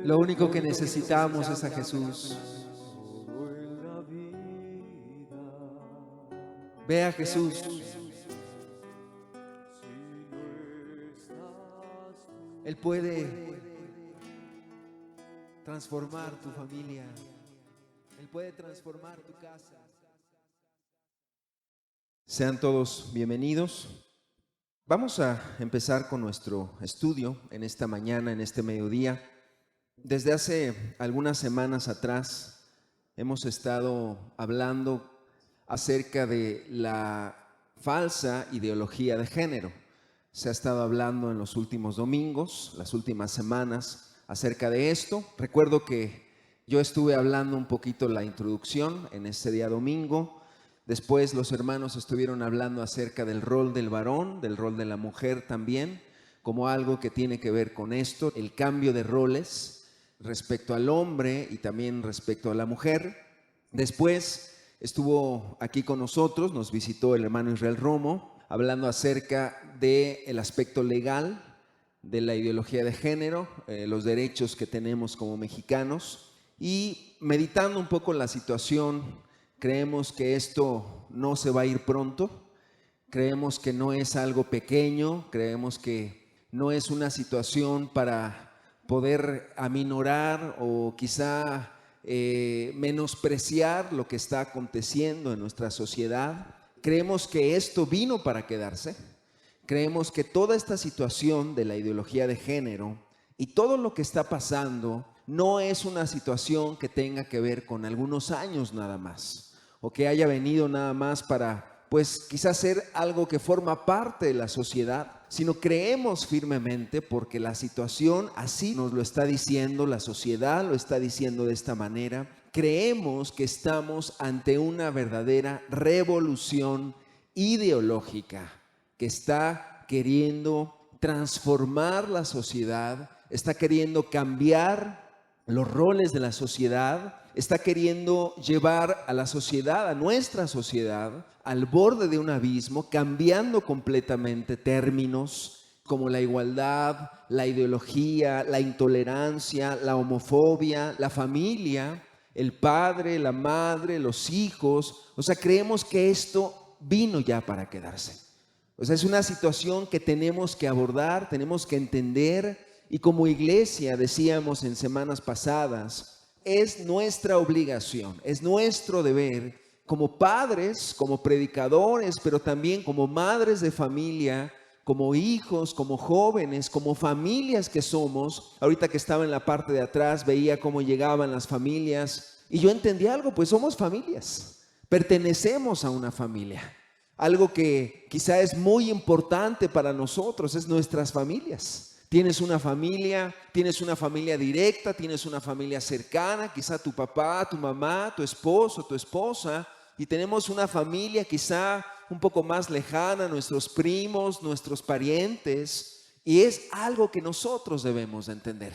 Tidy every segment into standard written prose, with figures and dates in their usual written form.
Lo único que necesitamos es a Jesús. Ve a Jesús. Él puede transformar tu familia. Él puede transformar tu casa. Sean todos bienvenidos. Vamos a empezar con nuestro estudio en esta mañana, en este mediodía. Desde hace algunas semanas atrás hemos estado hablando acerca de la falsa ideología de género. Se ha estado hablando en los últimos domingos, las últimas semanas, acerca de esto. Recuerdo que yo estuve hablando un poquito la introducción en ese día domingo. Después los hermanos estuvieron hablando acerca del rol del varón, del rol de la mujer también, como algo que tiene que ver con esto, el cambio de roles respecto al hombre y también respecto a la mujer. Después estuvo aquí con nosotros, nos visitó el hermano Israel Romo, hablando acerca del aspecto legal de la ideología de género, los derechos que tenemos como mexicanos, y meditando un poco la situación. Creemos que esto no se va a ir pronto, creemos que no es algo pequeño, creemos que no es una situación para poder aminorar o quizá menospreciar lo que está aconteciendo en nuestra sociedad. Creemos que esto vino para quedarse. Creemos que toda esta situación de la ideología de género y todo lo que está pasando no es una situación que tenga que ver con algunos años nada más, o que haya venido nada más para, pues quizás ser algo que forma parte de la sociedad, sino creemos firmemente, porque la situación así nos lo está diciendo, la sociedad lo está diciendo de esta manera. Creemos que estamos ante una verdadera revolución ideológica que está queriendo transformar la sociedad, está queriendo cambiar los roles de la sociedad, está queriendo llevar a la sociedad, a nuestra sociedad, al borde de un abismo, cambiando completamente términos como la igualdad, la ideología, la intolerancia, la homofobia, la familia, el padre, la madre, los hijos. O sea, creemos que esto vino ya para quedarse. O sea, es una situación que tenemos que abordar, tenemos que entender, y como iglesia, decíamos en semanas pasadas, es nuestra obligación, es nuestro deber como padres, como predicadores, pero también como madres de familia, como hijos, como jóvenes, como familias que somos. Ahorita que estaba en la parte de atrás veía cómo llegaban las familias y yo entendí algo, pues somos familias, pertenecemos a una familia. Algo que quizá es muy importante para nosotros es nuestras familias. Tienes una familia directa, tienes una familia cercana, quizá tu papá, tu mamá, tu esposo, tu esposa, y tenemos una familia quizá un poco más lejana, nuestros primos, nuestros parientes, y es algo que nosotros debemos de entender.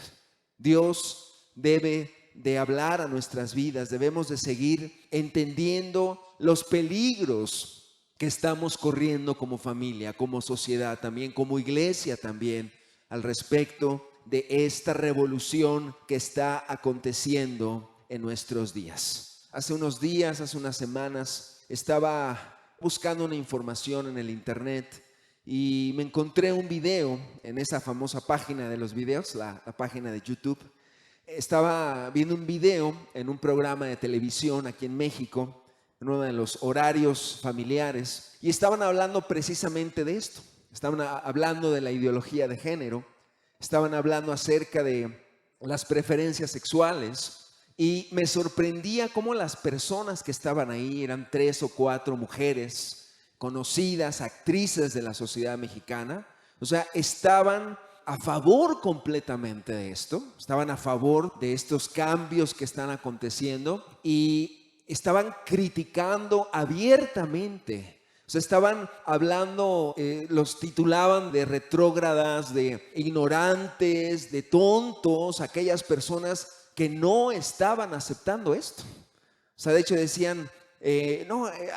Dios debe de hablar a nuestras vidas, debemos de seguir entendiendo los peligros que estamos corriendo como familia, como sociedad también, como iglesia también, al respecto de esta revolución que está aconteciendo en nuestros días. Hace unos días, hace unas semanas, estaba buscando una información en el internet y me encontré un video en esa famosa página de los videos, la página de YouTube. Estaba viendo un video en un programa de televisión aquí en México, en uno de los horarios familiares, y estaban hablando precisamente de esto. Estaban hablando de la ideología de género, estaban hablando acerca de las preferencias sexuales, y me sorprendía cómo las personas que estaban ahí eran 3 o 4 mujeres conocidas, actrices de la sociedad mexicana. O sea, estaban a favor completamente de esto, estaban a favor de estos cambios que están aconteciendo y estaban criticando abiertamente. O sea, estaban hablando, los titulaban de retrógradas, de ignorantes, de tontos, aquellas personas que no estaban aceptando esto. O sea, de hecho decían,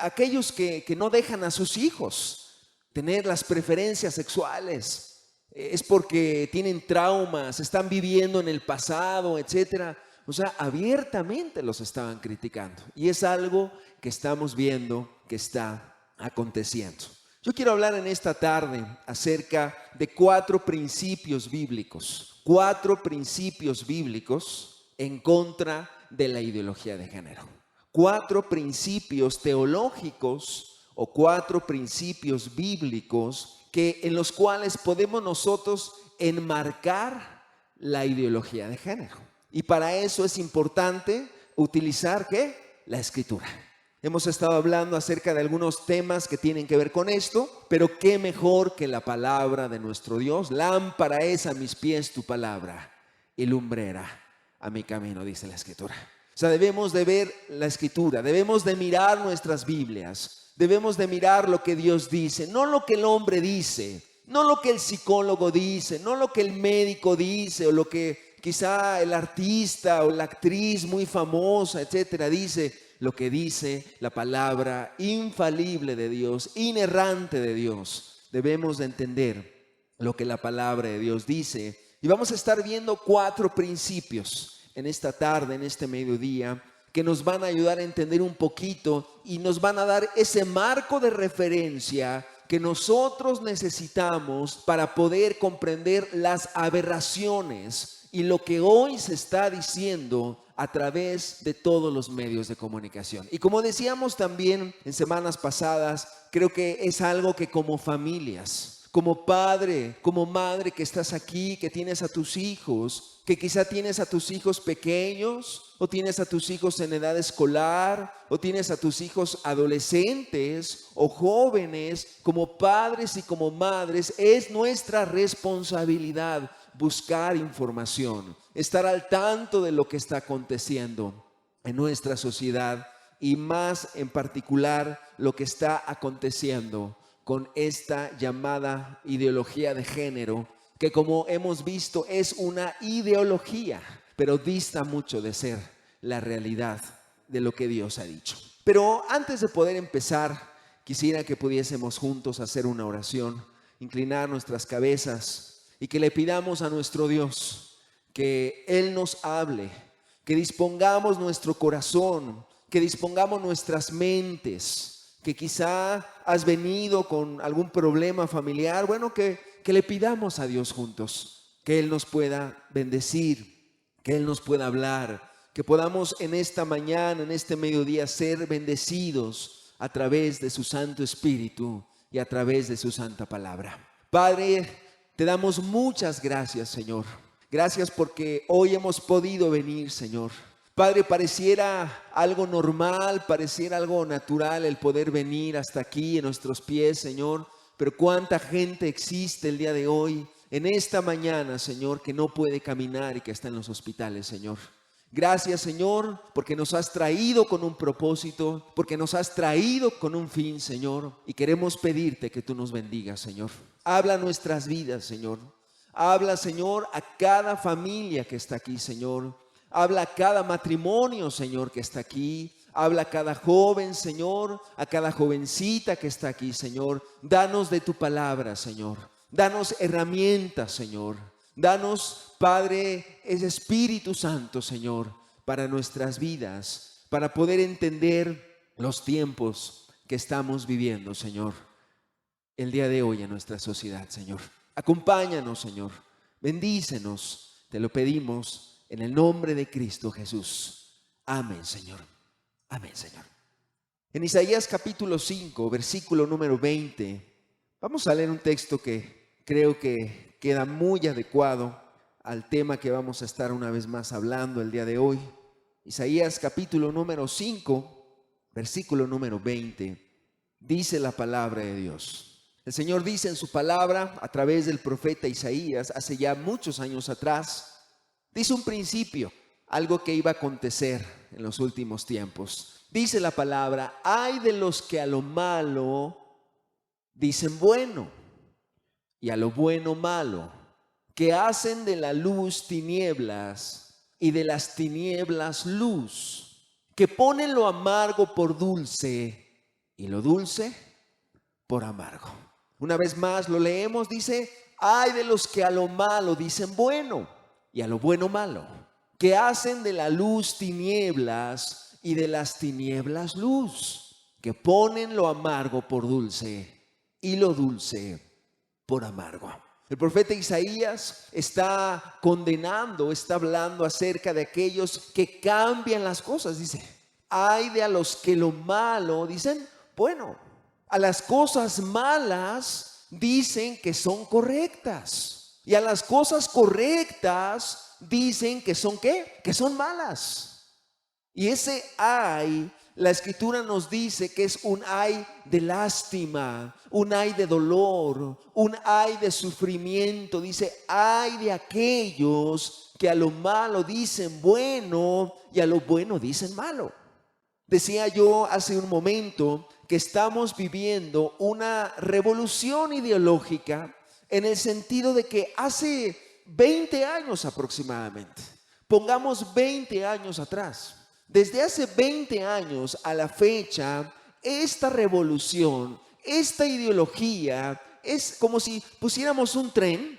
aquellos que no dejan a sus hijos tener las preferencias sexuales, es porque tienen traumas, están viviendo en el pasado, etcétera. O sea, abiertamente los estaban criticando. Y es algo que estamos viendo que está aconteciendo. Yo quiero hablar en esta tarde acerca de 4 principios bíblicos. 4 principios bíblicos en contra de la ideología de género. 4 principios teológicos o 4 principios bíblicos en los cuales podemos nosotros enmarcar la ideología de género. Y para eso es importante utilizar ¿qué? La Escritura. Hemos estado hablando acerca de algunos temas que tienen que ver con esto, pero qué mejor que la palabra de nuestro Dios. Lámpara es a mis pies tu palabra y lumbrera a mi camino, dice la Escritura. O sea, debemos de ver la Escritura, debemos de mirar nuestras Biblias, debemos de mirar lo que Dios dice, no lo que el hombre dice, no lo que el psicólogo dice, no lo que el médico dice o lo que quizá el artista o la actriz muy famosa, etcétera, dice. Lo que dice la palabra infalible de Dios, inerrante de Dios. Debemos de entender lo que la palabra de Dios dice. Y vamos a estar viendo 4 principios en esta tarde, en este mediodía, que nos van a ayudar a entender un poquito y nos van a dar ese marco de referencia que nosotros necesitamos para poder comprender las aberraciones y lo que hoy se está diciendo a través de todos los medios de comunicación. Y como decíamos también en semanas pasadas, creo que es algo que como familias, como padre, como madre que estás aquí, que tienes a tus hijos, que quizá tienes a tus hijos pequeños, o tienes a tus hijos en edad escolar, o tienes a tus hijos adolescentes o jóvenes, como padres y como madres, es nuestra responsabilidad buscar información, estar al tanto de lo que está aconteciendo en nuestra sociedad y más en particular lo que está aconteciendo con esta llamada ideología de género, que como hemos visto es una ideología, pero dista mucho de ser la realidad de lo que Dios ha dicho. Pero antes de poder empezar, quisiera que pudiésemos juntos hacer una oración, inclinar nuestras cabezas y que le pidamos a nuestro Dios que Él nos hable, que dispongamos nuestro corazón, que dispongamos nuestras mentes, que quizá has venido con algún problema familiar, bueno, que le pidamos a Dios juntos, que Él nos pueda bendecir, que Él nos pueda hablar, que podamos en esta mañana, en este mediodía, ser bendecidos a través de su Santo Espíritu y a través de su Santa Palabra. Padre, te damos muchas gracias, Señor. Gracias porque hoy hemos podido venir, Señor. Padre, pareciera algo normal, pareciera algo natural el poder venir hasta aquí en nuestros pies, Señor. Pero cuánta gente existe el día de hoy, en esta mañana, Señor, que no puede caminar y que está en los hospitales, Señor. Gracias, Señor, porque nos has traído con un propósito, porque nos has traído con un fin, Señor. Y queremos pedirte que tú nos bendigas, Señor. Habla nuestras vidas, Señor. Habla, Señor, a cada familia que está aquí, Señor. Habla a cada matrimonio, Señor, que está aquí. Habla a cada joven, Señor, a cada jovencita que está aquí, Señor. Danos de tu palabra, Señor. Danos herramientas, Señor. Danos, Padre, ese Espíritu Santo, Señor, para nuestras vidas, para poder entender los tiempos que estamos viviendo, Señor, el día de hoy en nuestra sociedad, Señor. Acompáñanos, Señor. Bendícenos, te lo pedimos en el nombre de Cristo Jesús. Amén, Señor. Amén, Señor. En Isaías capítulo 5, versículo número 20, vamos a leer un texto que creo que queda muy adecuado al tema que vamos a estar una vez más hablando el día de hoy. Isaías capítulo número 5, versículo número 20, dice la palabra de Dios. El Señor dice en su palabra a través del profeta Isaías, hace ya muchos años atrás, dice un principio, algo que iba a acontecer en los últimos tiempos. Dice la palabra: ay de los que a lo malo dicen bueno y a lo bueno malo, que hacen de la luz tinieblas y de las tinieblas luz, que ponen lo amargo por dulce y lo dulce por amargo. Una vez más lo leemos, dice: ay de los que a lo malo dicen bueno y a lo bueno malo, que hacen de la luz tinieblas y de las tinieblas luz, que ponen lo amargo por dulce y lo dulce por amargo. El profeta Isaías está condenando, está hablando acerca de aquellos que cambian las cosas. Dice, ay de a los que lo malo dicen bueno, a las cosas malas dicen que son correctas, y a las cosas correctas dicen que son ¿qué? Que son malas. Y ese ay, la escritura nos dice que es un ay de lástima, un ay de dolor, un ay de sufrimiento. Dice, ay de aquellos que a lo malo dicen bueno y a lo bueno dicen malo. Decía yo hace un momento que estamos viviendo una revolución ideológica en el sentido de que hace 20 años aproximadamente, pongamos 20 años atrás, desde hace 20 años a la fecha, esta revolución, esta ideología es como si pusiéramos un tren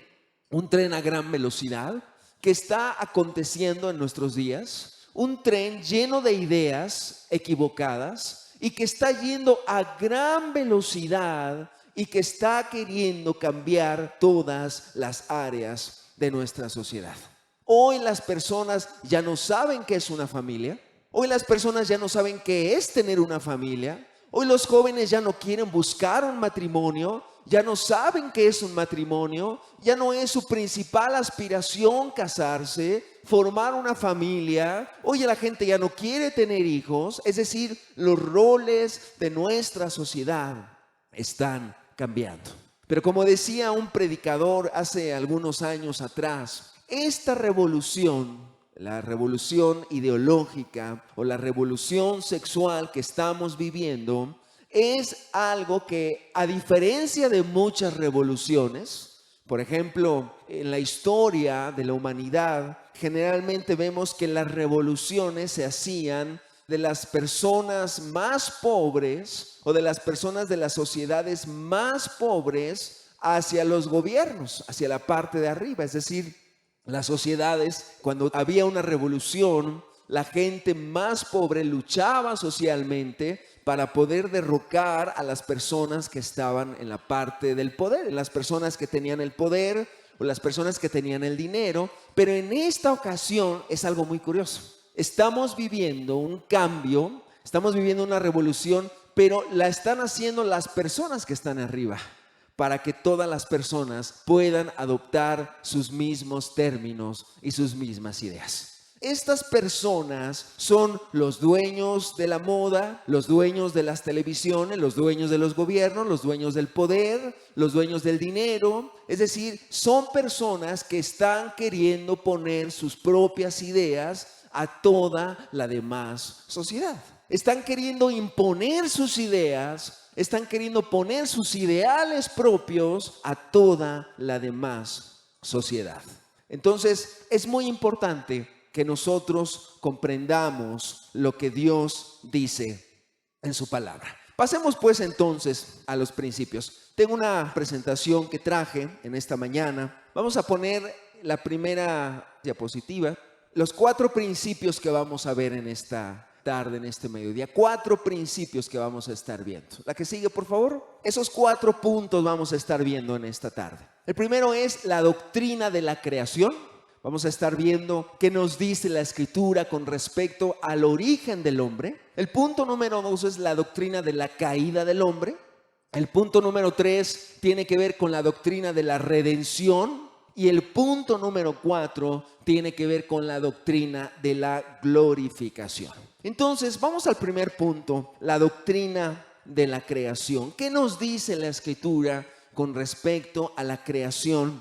a gran velocidad que está aconteciendo en nuestros días, un tren lleno de ideas equivocadas y que está yendo a gran velocidad y que está queriendo cambiar todas las áreas de nuestra sociedad. Hoy las personas ya no saben qué es una familia. Hoy las personas ya no saben qué es tener una familia. Hoy los jóvenes ya no quieren buscar un matrimonio, ya no saben qué es un matrimonio, ya no es su principal aspiración casarse, formar una familia. Hoy la gente ya no quiere tener hijos, es decir, los roles de nuestra sociedad están cambiando. Pero como decía un predicador hace algunos años atrás, esta revolución, la revolución ideológica o la revolución sexual que estamos viviendo es algo que, a diferencia de muchas revoluciones, por ejemplo, en la historia de la humanidad, generalmente vemos que las revoluciones se hacían de las personas más pobres o de las personas de las sociedades más pobres hacia los gobiernos, hacia la parte de arriba, es decir, las sociedades, cuando había una revolución, la gente más pobre luchaba socialmente para poder derrocar a las personas que estaban en la parte del poder, las personas que tenían el poder o las personas que tenían el dinero. Pero en esta ocasión es algo muy curioso. Estamos viviendo un cambio, estamos viviendo una revolución, pero la están haciendo las personas que están arriba, para que todas las personas puedan adoptar sus mismos términos y sus mismas ideas. Estas personas son los dueños de la moda, los dueños de las televisiones, los dueños de los gobiernos, los dueños del poder, los dueños del dinero. Es decir, son personas que están queriendo poner sus propias ideas a toda la demás sociedad. Están queriendo imponer sus ideas, están queriendo poner sus ideales propios a toda la demás sociedad. Entonces, es muy importante que nosotros comprendamos lo que Dios dice en su palabra. Pasemos pues entonces a los principios. Tengo una presentación que traje en esta mañana. Vamos a poner la primera diapositiva. Los 4 principios que vamos a ver en esta tarde, en este mediodía. 4 principios que vamos a estar viendo. La que sigue, por favor. Esos 4 puntos vamos a estar viendo en esta tarde. El primero es la doctrina de la creación. Vamos a estar viendo qué nos dice la Escritura con respecto al origen del hombre. El punto número 2 es la doctrina de la caída del hombre. El punto número 3 tiene que ver con la doctrina de la redención. Y el punto número 4 tiene que ver con la doctrina de la glorificación. Entonces, vamos al primer punto, la doctrina de la creación. ¿Qué nos dice la Escritura con respecto a la creación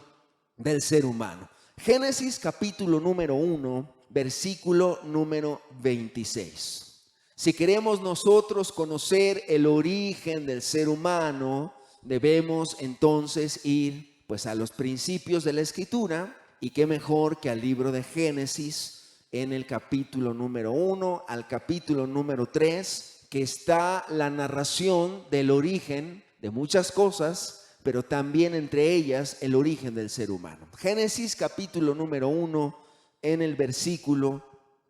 del ser humano? Génesis capítulo número 1, versículo número 26. Si queremos nosotros conocer el origen del ser humano, debemos entonces ir pues a los principios de la Escritura, y qué mejor que al libro de Génesis en el capítulo número 1 al capítulo número 3, que está la narración del origen de muchas cosas, pero también entre ellas el origen del ser humano. Génesis capítulo número 1, en el versículo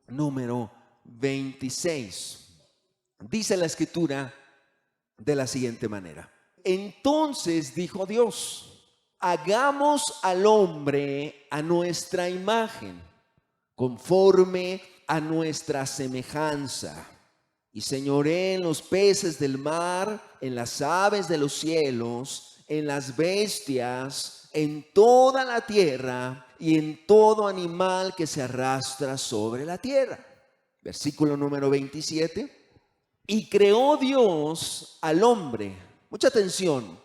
número 26. Dice la escritura de la siguiente manera: entonces dijo Dios, hagamos al hombre a nuestra imagen, conforme a nuestra semejanza, y señoree en los peces del mar, en las aves de los cielos, en las bestias, en toda la tierra y en todo animal que se arrastra sobre la tierra. Versículo número 27. Y creó Dios al hombre, mucha atención,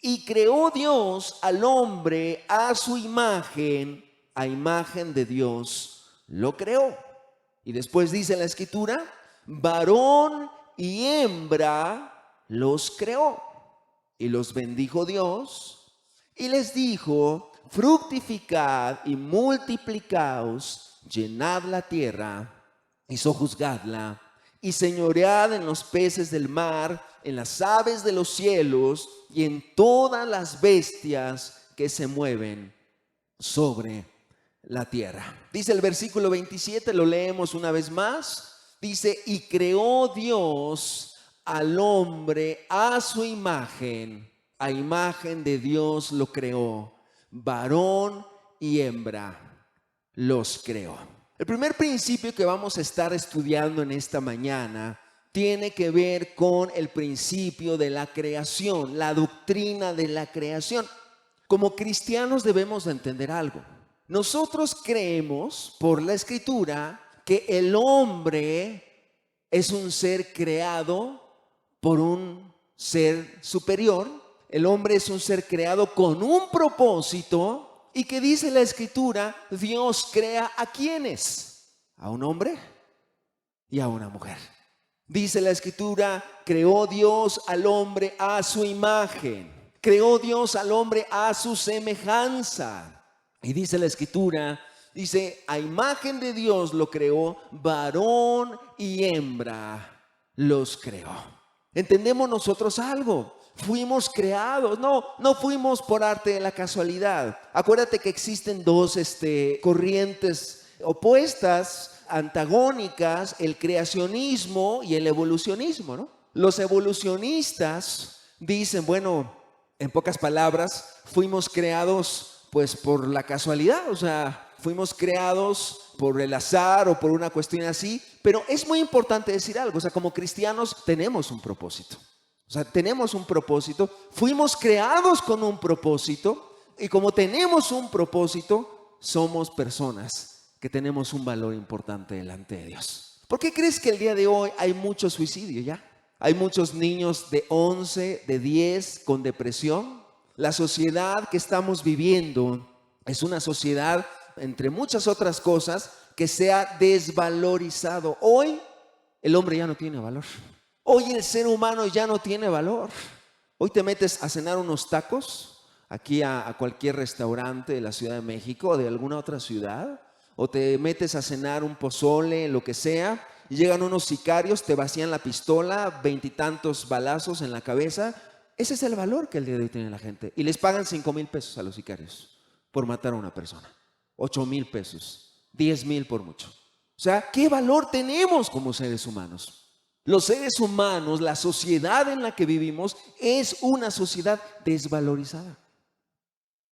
y creó Dios al hombre a su imagen, a imagen de Dios lo creó. Y después dice la escritura, varón y hembra los creó. Y los bendijo Dios y les dijo, fructificad y multiplicaos, llenad la tierra y sojuzgadla, y señoread en los peces del mar, en las aves de los cielos y en todas las bestias que se mueven sobre la tierra. Dice el versículo 27, lo leemos una vez más. Dice, y creó Dios al hombre a su imagen, a imagen de Dios lo creó, varón y hembra los creó. El primer principio que vamos a estar estudiando en esta mañana tiene que ver con el principio de la creación, la doctrina de la creación. Como cristianos debemos de entender algo. Nosotros creemos por la Escritura que el hombre es un ser creado por un ser superior. El hombre es un ser creado con un propósito, y que dice la Escritura, Dios crea ¿a quiénes? A un hombre y a una mujer. Dice la Escritura, creó Dios al hombre a su imagen, creó Dios al hombre a su semejanza. Y dice la Escritura, dice, a imagen de Dios lo creó, varón y hembra los creó. ¿Entendemos nosotros algo? Fuimos creados, no fuimos por arte de la casualidad. Acuérdate que existen dos corrientes opuestas, antagónicas, el creacionismo y el evolucionismo, ¿no? Los evolucionistas dicen, bueno, en pocas palabras, fuimos creados pues por la casualidad, o sea, fuimos creados por el azar o por una cuestión así, pero es muy importante decir algo, o sea, como cristianos tenemos un propósito, o sea, tenemos un propósito, fuimos creados con un propósito, y como tenemos un propósito, somos personas que tenemos un valor importante delante de Dios. ¿Por qué crees que el día de hoy hay mucho suicidio ya? Hay muchos niños de 11, de 10 con depresión. La sociedad que estamos viviendo es una sociedad, entre muchas otras cosas, que se ha desvalorizado. Hoy el hombre ya no tiene valor. Hoy el ser humano ya no tiene valor. Hoy te metes a cenar unos tacos aquí a cualquier restaurante de la Ciudad de México o de alguna otra ciudad, o te metes a cenar un pozole, lo que sea, y llegan unos sicarios, te vacían la pistola, 20 y tantos balazos en la cabeza. Ese es el valor que el día de hoy tiene la gente. Y les pagan 5,000 pesos a los sicarios por matar a una persona. 8,000 pesos, 10,000 por mucho. O sea, ¿qué valor tenemos como seres humanos? Los seres humanos, la sociedad en la que vivimos es una sociedad desvalorizada.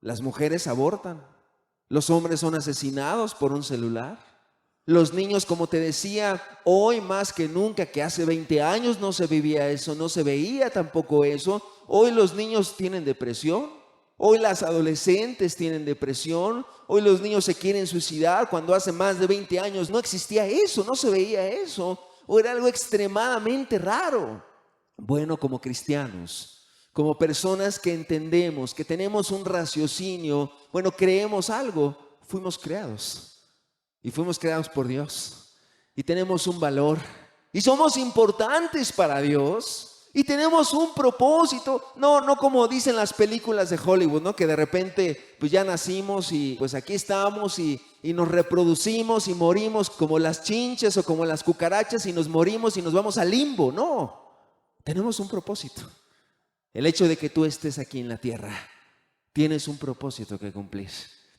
Las mujeres abortan, los hombres son asesinados por un celular, los niños, como te decía, hoy más que nunca, que hace 20 años no se vivía eso, no se veía tampoco eso. Hoy los niños tienen depresión, hoy las adolescentes tienen depresión, hoy los niños se quieren suicidar cuando hace más de 20 años no existía eso, no se veía eso, o era algo extremadamente raro. Bueno, como cristianos, como personas que entendemos, que tenemos un raciocinio, bueno, creemos algo, fuimos creados. Y fuimos creados por Dios. Y tenemos un valor. Y somos importantes para Dios. Y tenemos un propósito. No como dicen las películas de Hollywood, ¿no? Que de repente pues ya nacimos y pues aquí estamos y nos reproducimos y morimos como las chinches o como las cucarachas y nos morimos y nos vamos al limbo. No, tenemos un propósito. El hecho de que tú estés aquí en la tierra, tienes un propósito que cumplir.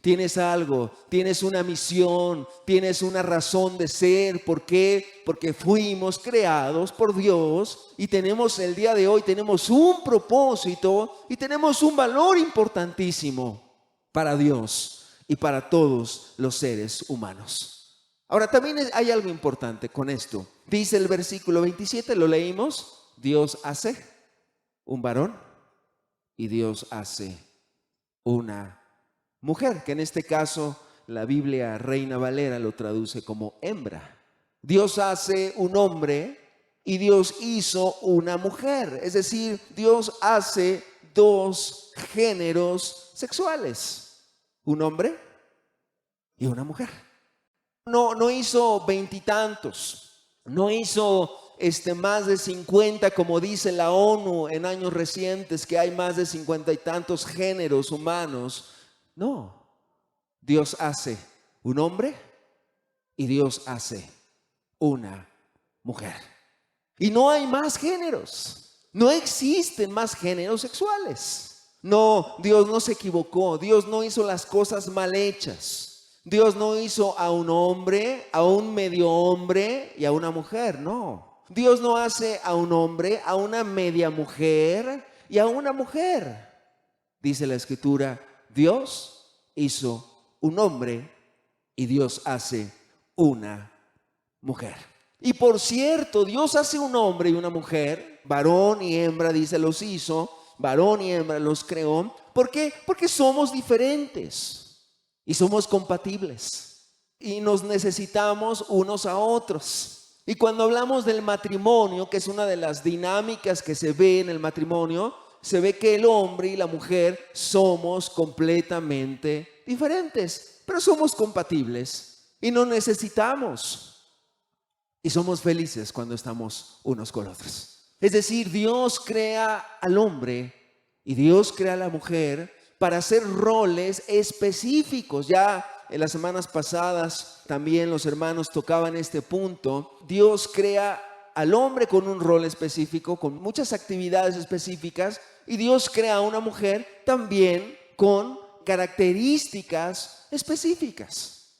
Tienes algo, tienes una misión, tienes una razón de ser. ¿Por qué? Porque fuimos creados por Dios y tenemos el día de hoy, tenemos un propósito y tenemos un valor importantísimo para Dios y para todos los seres humanos. Ahora también hay algo importante con esto. Dice el versículo 27, lo leímos, Dios hace un varón y Dios hace una mujer, que en este caso la Biblia Reina Valera lo traduce como hembra. Dios hace un hombre y Dios hizo una mujer. Es decir, Dios hace dos géneros sexuales, un hombre y una mujer. No hizo veintitantos, no hizo más de 50, como dice la ONU en años recientes, que hay más de 50 y tantos géneros humanos. No, Dios hace un hombre y Dios hace una mujer. Y no hay más géneros, no existen más géneros sexuales. No, Dios no se equivocó, Dios no hizo las cosas mal hechas. Dios no hizo a un hombre, a un medio hombre y a una mujer, no. Dios no hace a un hombre, a una media mujer y a una mujer. Dice la Escritura, Dios hizo un hombre y Dios hace una mujer. Y por cierto, Dios hace un hombre y una mujer, varón y hembra, dice, los hizo, varón y hembra los creó. ¿Por qué? Porque somos diferentes y somos compatibles y nos necesitamos unos a otros. Y cuando hablamos del matrimonio, que es una de las dinámicas que se ve en el matrimonio, se ve que el hombre y la mujer somos completamente diferentes, pero somos compatibles y nos necesitamos y somos felices cuando estamos unos con otros. Es decir, Dios crea al hombre y Dios crea a la mujer para hacer roles específicos. Ya en las semanas pasadas también los hermanos tocaban este punto. Dios crea al hombre con un rol específico, con muchas actividades específicas, y Dios crea a una mujer también con características específicas.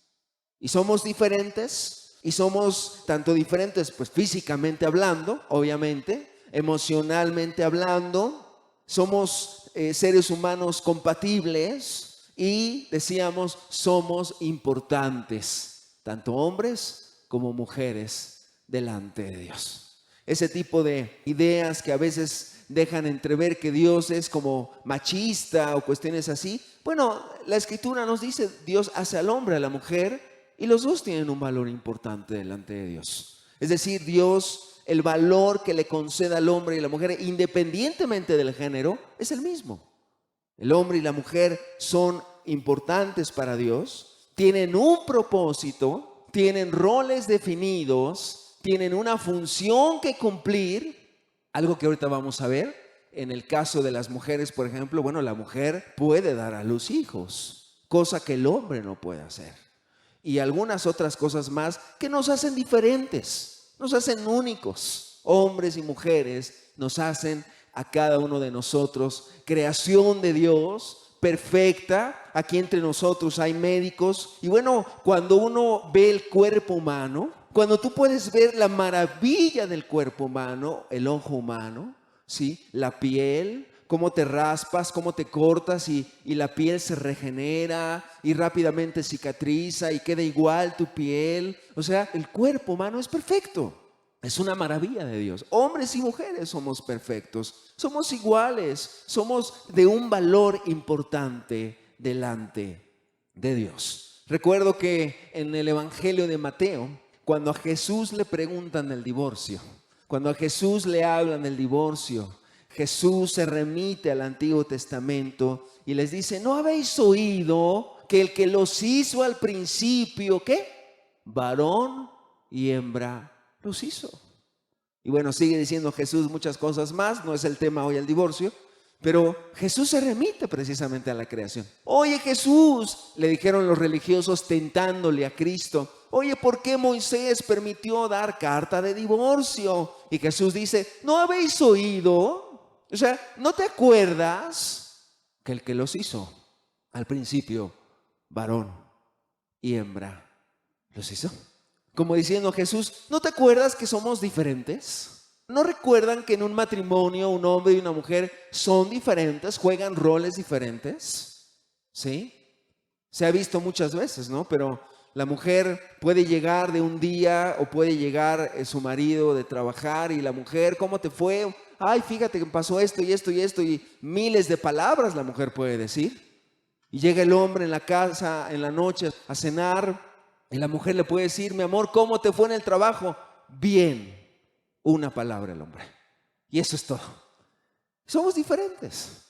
Y somos diferentes, y somos tanto diferentes pues físicamente hablando, obviamente, emocionalmente hablando, somos seres humanos compatibles y decíamos somos importantes, tanto hombres como mujeres delante de Dios. Ese tipo de ideas que a veces dejan entrever que Dios es como machista o cuestiones así. Bueno, la Escritura nos dice, Dios hace al hombre, a la mujer, y los dos tienen un valor importante delante de Dios. Es decir, Dios, el valor que le concede al hombre y a la mujer, independientemente del género, es el mismo. El hombre y la mujer son importantes para Dios, tienen un propósito, tienen roles definidos, tienen una función que cumplir. Algo que ahorita vamos a ver, en el caso de las mujeres, por ejemplo, bueno, la mujer puede dar a luz hijos, cosa que el hombre no puede hacer. Y algunas otras cosas más que nos hacen diferentes, nos hacen únicos. Hombres y mujeres nos hacen a cada uno de nosotros creación de Dios perfecta. Aquí entre nosotros hay médicos. Y bueno, cuando uno ve el cuerpo humano, cuando tú puedes ver la maravilla del cuerpo humano, el ojo humano, ¿sí? La piel, cómo te raspas, cómo te cortas y la piel se regenera y rápidamente cicatriza y queda igual tu piel. O sea, el cuerpo humano es perfecto. Es una maravilla de Dios. Hombres y mujeres somos perfectos, somos iguales, somos de un valor importante delante de Dios. Recuerdo que en el Evangelio de Mateo, cuando a Jesús le preguntan del divorcio, cuando a Jesús le hablan del divorcio, Jesús se remite al Antiguo Testamento y les dice, ¿no habéis oído que el que los hizo al principio, ¿qué? Varón y hembra los hizo. Y bueno, sigue diciendo Jesús muchas cosas más, no es el tema hoy el divorcio, pero Jesús se remite precisamente a la creación. Oye Jesús, le dijeron los religiosos tentándole a Cristo, oye, ¿por qué Moisés permitió dar carta de divorcio? Y Jesús dice, ¿no habéis oído O sea, ¿no te acuerdas que el que los hizo al principio, varón y hembra, los hizo? Como diciendo Jesús, ¿no te acuerdas que somos diferentes? ¿No recuerdan que en un matrimonio un hombre y una mujer son diferentes, juegan roles diferentes? ¿Sí? Se ha visto muchas veces, ¿no? Pero la mujer puede llegar de un día o puede llegar su marido de trabajar y la mujer, ¿cómo te fue? Ay, fíjate que pasó esto y esto y esto y miles de palabras la mujer puede decir. Y llega el hombre en la casa en la noche a cenar y la mujer le puede decir, mi amor, ¿cómo te fue en el trabajo? Bien. Una palabra el hombre. Y eso es todo. Somos diferentes.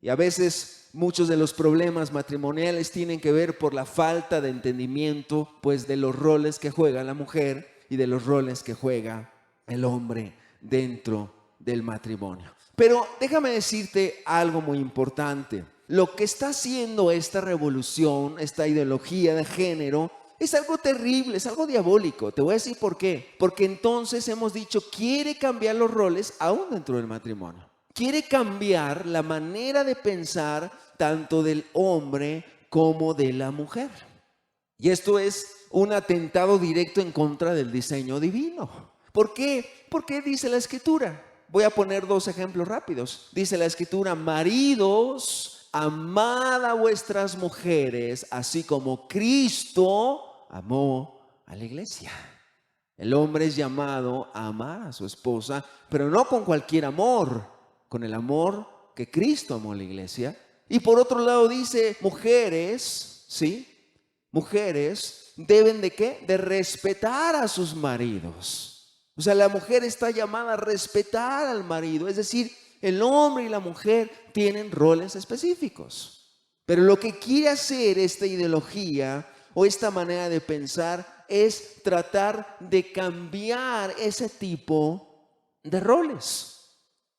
Y a veces muchos de los problemas matrimoniales tienen que ver por la falta de entendimiento, pues, de los roles que juega la mujer y de los roles que juega el hombre dentro del matrimonio. Pero déjame decirte algo muy importante. Lo que está haciendo esta revolución, esta ideología de género, es algo terrible, es algo diabólico. Te voy a decir por qué. Porque entonces hemos dicho, quiere cambiar los roles aún dentro del matrimonio. Quiere cambiar la manera de pensar tanto del hombre como de la mujer. Y esto es un atentado directo en contra del diseño divino. ¿Por qué? Porque dice la Escritura. Voy a poner dos ejemplos rápidos. Dice la Escritura, maridos, amad a vuestras mujeres, así como Cristo amó a la iglesia. El hombre es llamado a amar a su esposa, pero no con cualquier amor, con el amor que Cristo amó a la iglesia. Y por otro lado dice, mujeres, ¿sí? Mujeres deben ¿de qué? De respetar a sus maridos. O sea, la mujer está llamada a respetar al marido, es decir, el hombre y la mujer tienen roles específicos. Pero lo que quiere hacer esta ideología o esta manera de pensar es tratar de cambiar ese tipo de roles.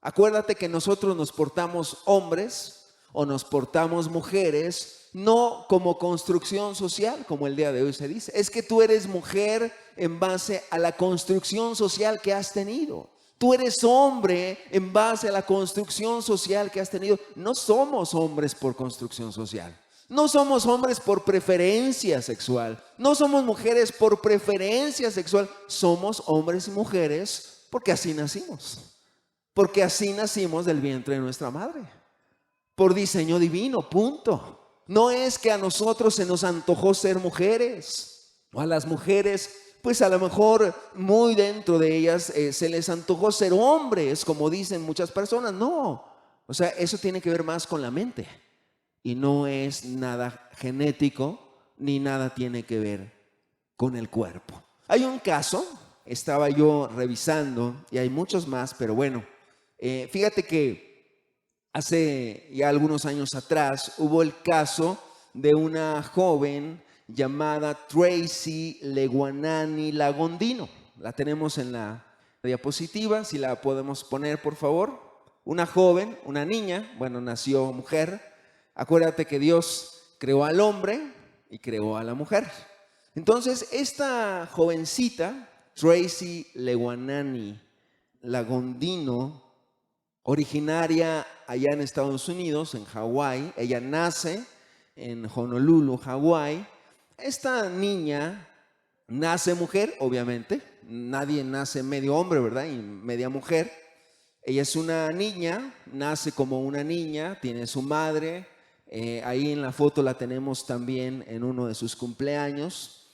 Acuérdate que nosotros nos portamos hombres o nos portamos mujeres, no como construcción social, como el día de hoy se dice. Es que tú eres mujer en base a la construcción social que has tenido. Tú eres hombre en base a la construcción social que has tenido. No somos hombres por construcción social. No somos hombres por preferencia sexual. No somos mujeres por preferencia sexual. Somos hombres y mujeres porque así nacimos. Porque así nacimos del vientre de nuestra madre. Por diseño divino, punto. No es que a nosotros se nos antojó ser mujeres. O a las mujeres, pues a lo mejor muy dentro de ellas se les antojó ser hombres, como dicen muchas personas. No. O sea, eso tiene que ver más con la mente. Y no es nada genético, ni nada tiene que ver con el cuerpo. Hay un caso, estaba yo revisando, y hay muchos más, pero bueno, fíjate que hace ya algunos años atrás hubo el caso de una joven llamada Tracy Leguanani Lagondino. La tenemos en la diapositiva, si la podemos poner, por favor. Una joven, una niña, bueno, nació mujer. Acuérdate que Dios creó al hombre y creó a la mujer. Entonces, esta jovencita, Tracy Leguanani Lagondino, originaria allá en Estados Unidos, en Hawái, ella nace en Honolulu, Hawái. Esta niña nace mujer, obviamente. Nadie nace medio hombre, ¿verdad? Y media mujer. Ella es una niña, nace como una niña, tiene su madre. Ahí en la foto la tenemos también en uno de sus cumpleaños.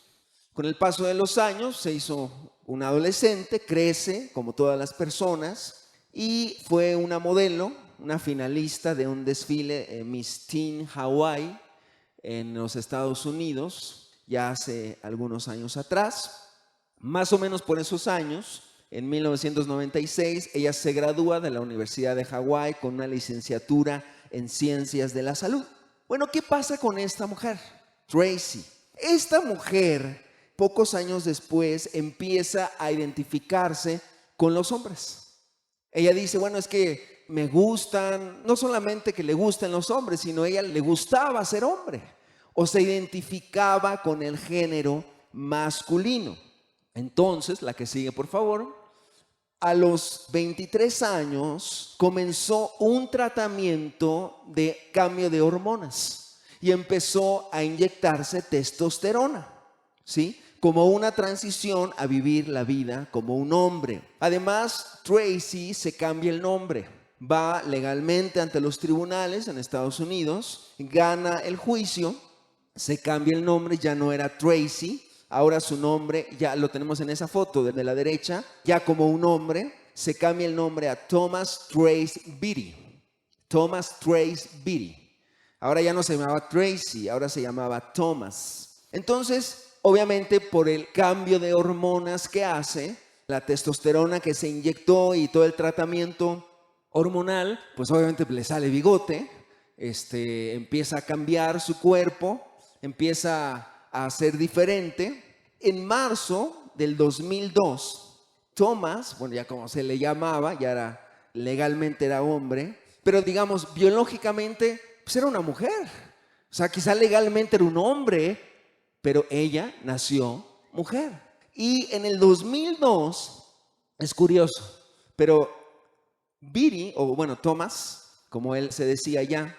Con el paso de los años se hizo una adolescente, crece como todas las personas y fue una modelo, una finalista de un desfile Miss Teen Hawaii en los Estados Unidos, ya hace algunos años atrás. Más o menos por esos años, en 1996, ella se gradúa de la Universidad de Hawái con una licenciatura en Ciencias de la Salud. Bueno, ¿qué pasa con esta mujer? Tracy. Esta mujer, pocos años después, empieza a identificarse con los hombres. Ella dice, bueno, es que me gustan, no solamente que le gusten los hombres, sino a ella le gustaba ser hombre. O se identificaba con el género masculino. Entonces, la que sigue, por favor. a los 23 años comenzó un tratamiento de cambio de hormonas y empezó a inyectarse testosterona, ¿sí? Como una transición a vivir la vida como un hombre. Además, Tracy se cambia el nombre. Va legalmente ante los tribunales en Estados Unidos, gana el juicio, se cambia el nombre, ya no era Tracy, ahora su nombre, ya lo tenemos en esa foto de la derecha, ya como un hombre, se cambia el nombre a Thomas Trace Beatty. Thomas Trace Beatty. Ahora ya no se llamaba Tracy, ahora se llamaba Thomas. Entonces, obviamente por el cambio de hormonas que hace, la testosterona que se inyectó y todo el tratamiento hormonal, pues obviamente le sale bigote, empieza a cambiar su cuerpo, empieza a ser diferente. En marzo del 2002, Thomas, bueno, ya como se le llamaba, ya era, legalmente era hombre, pero digamos, biológicamente, pues era una mujer. O sea, quizá legalmente era un hombre, pero ella nació mujer. Y en el 2002, es curioso, pero Beatty, o bueno, Thomas, como él se decía ya,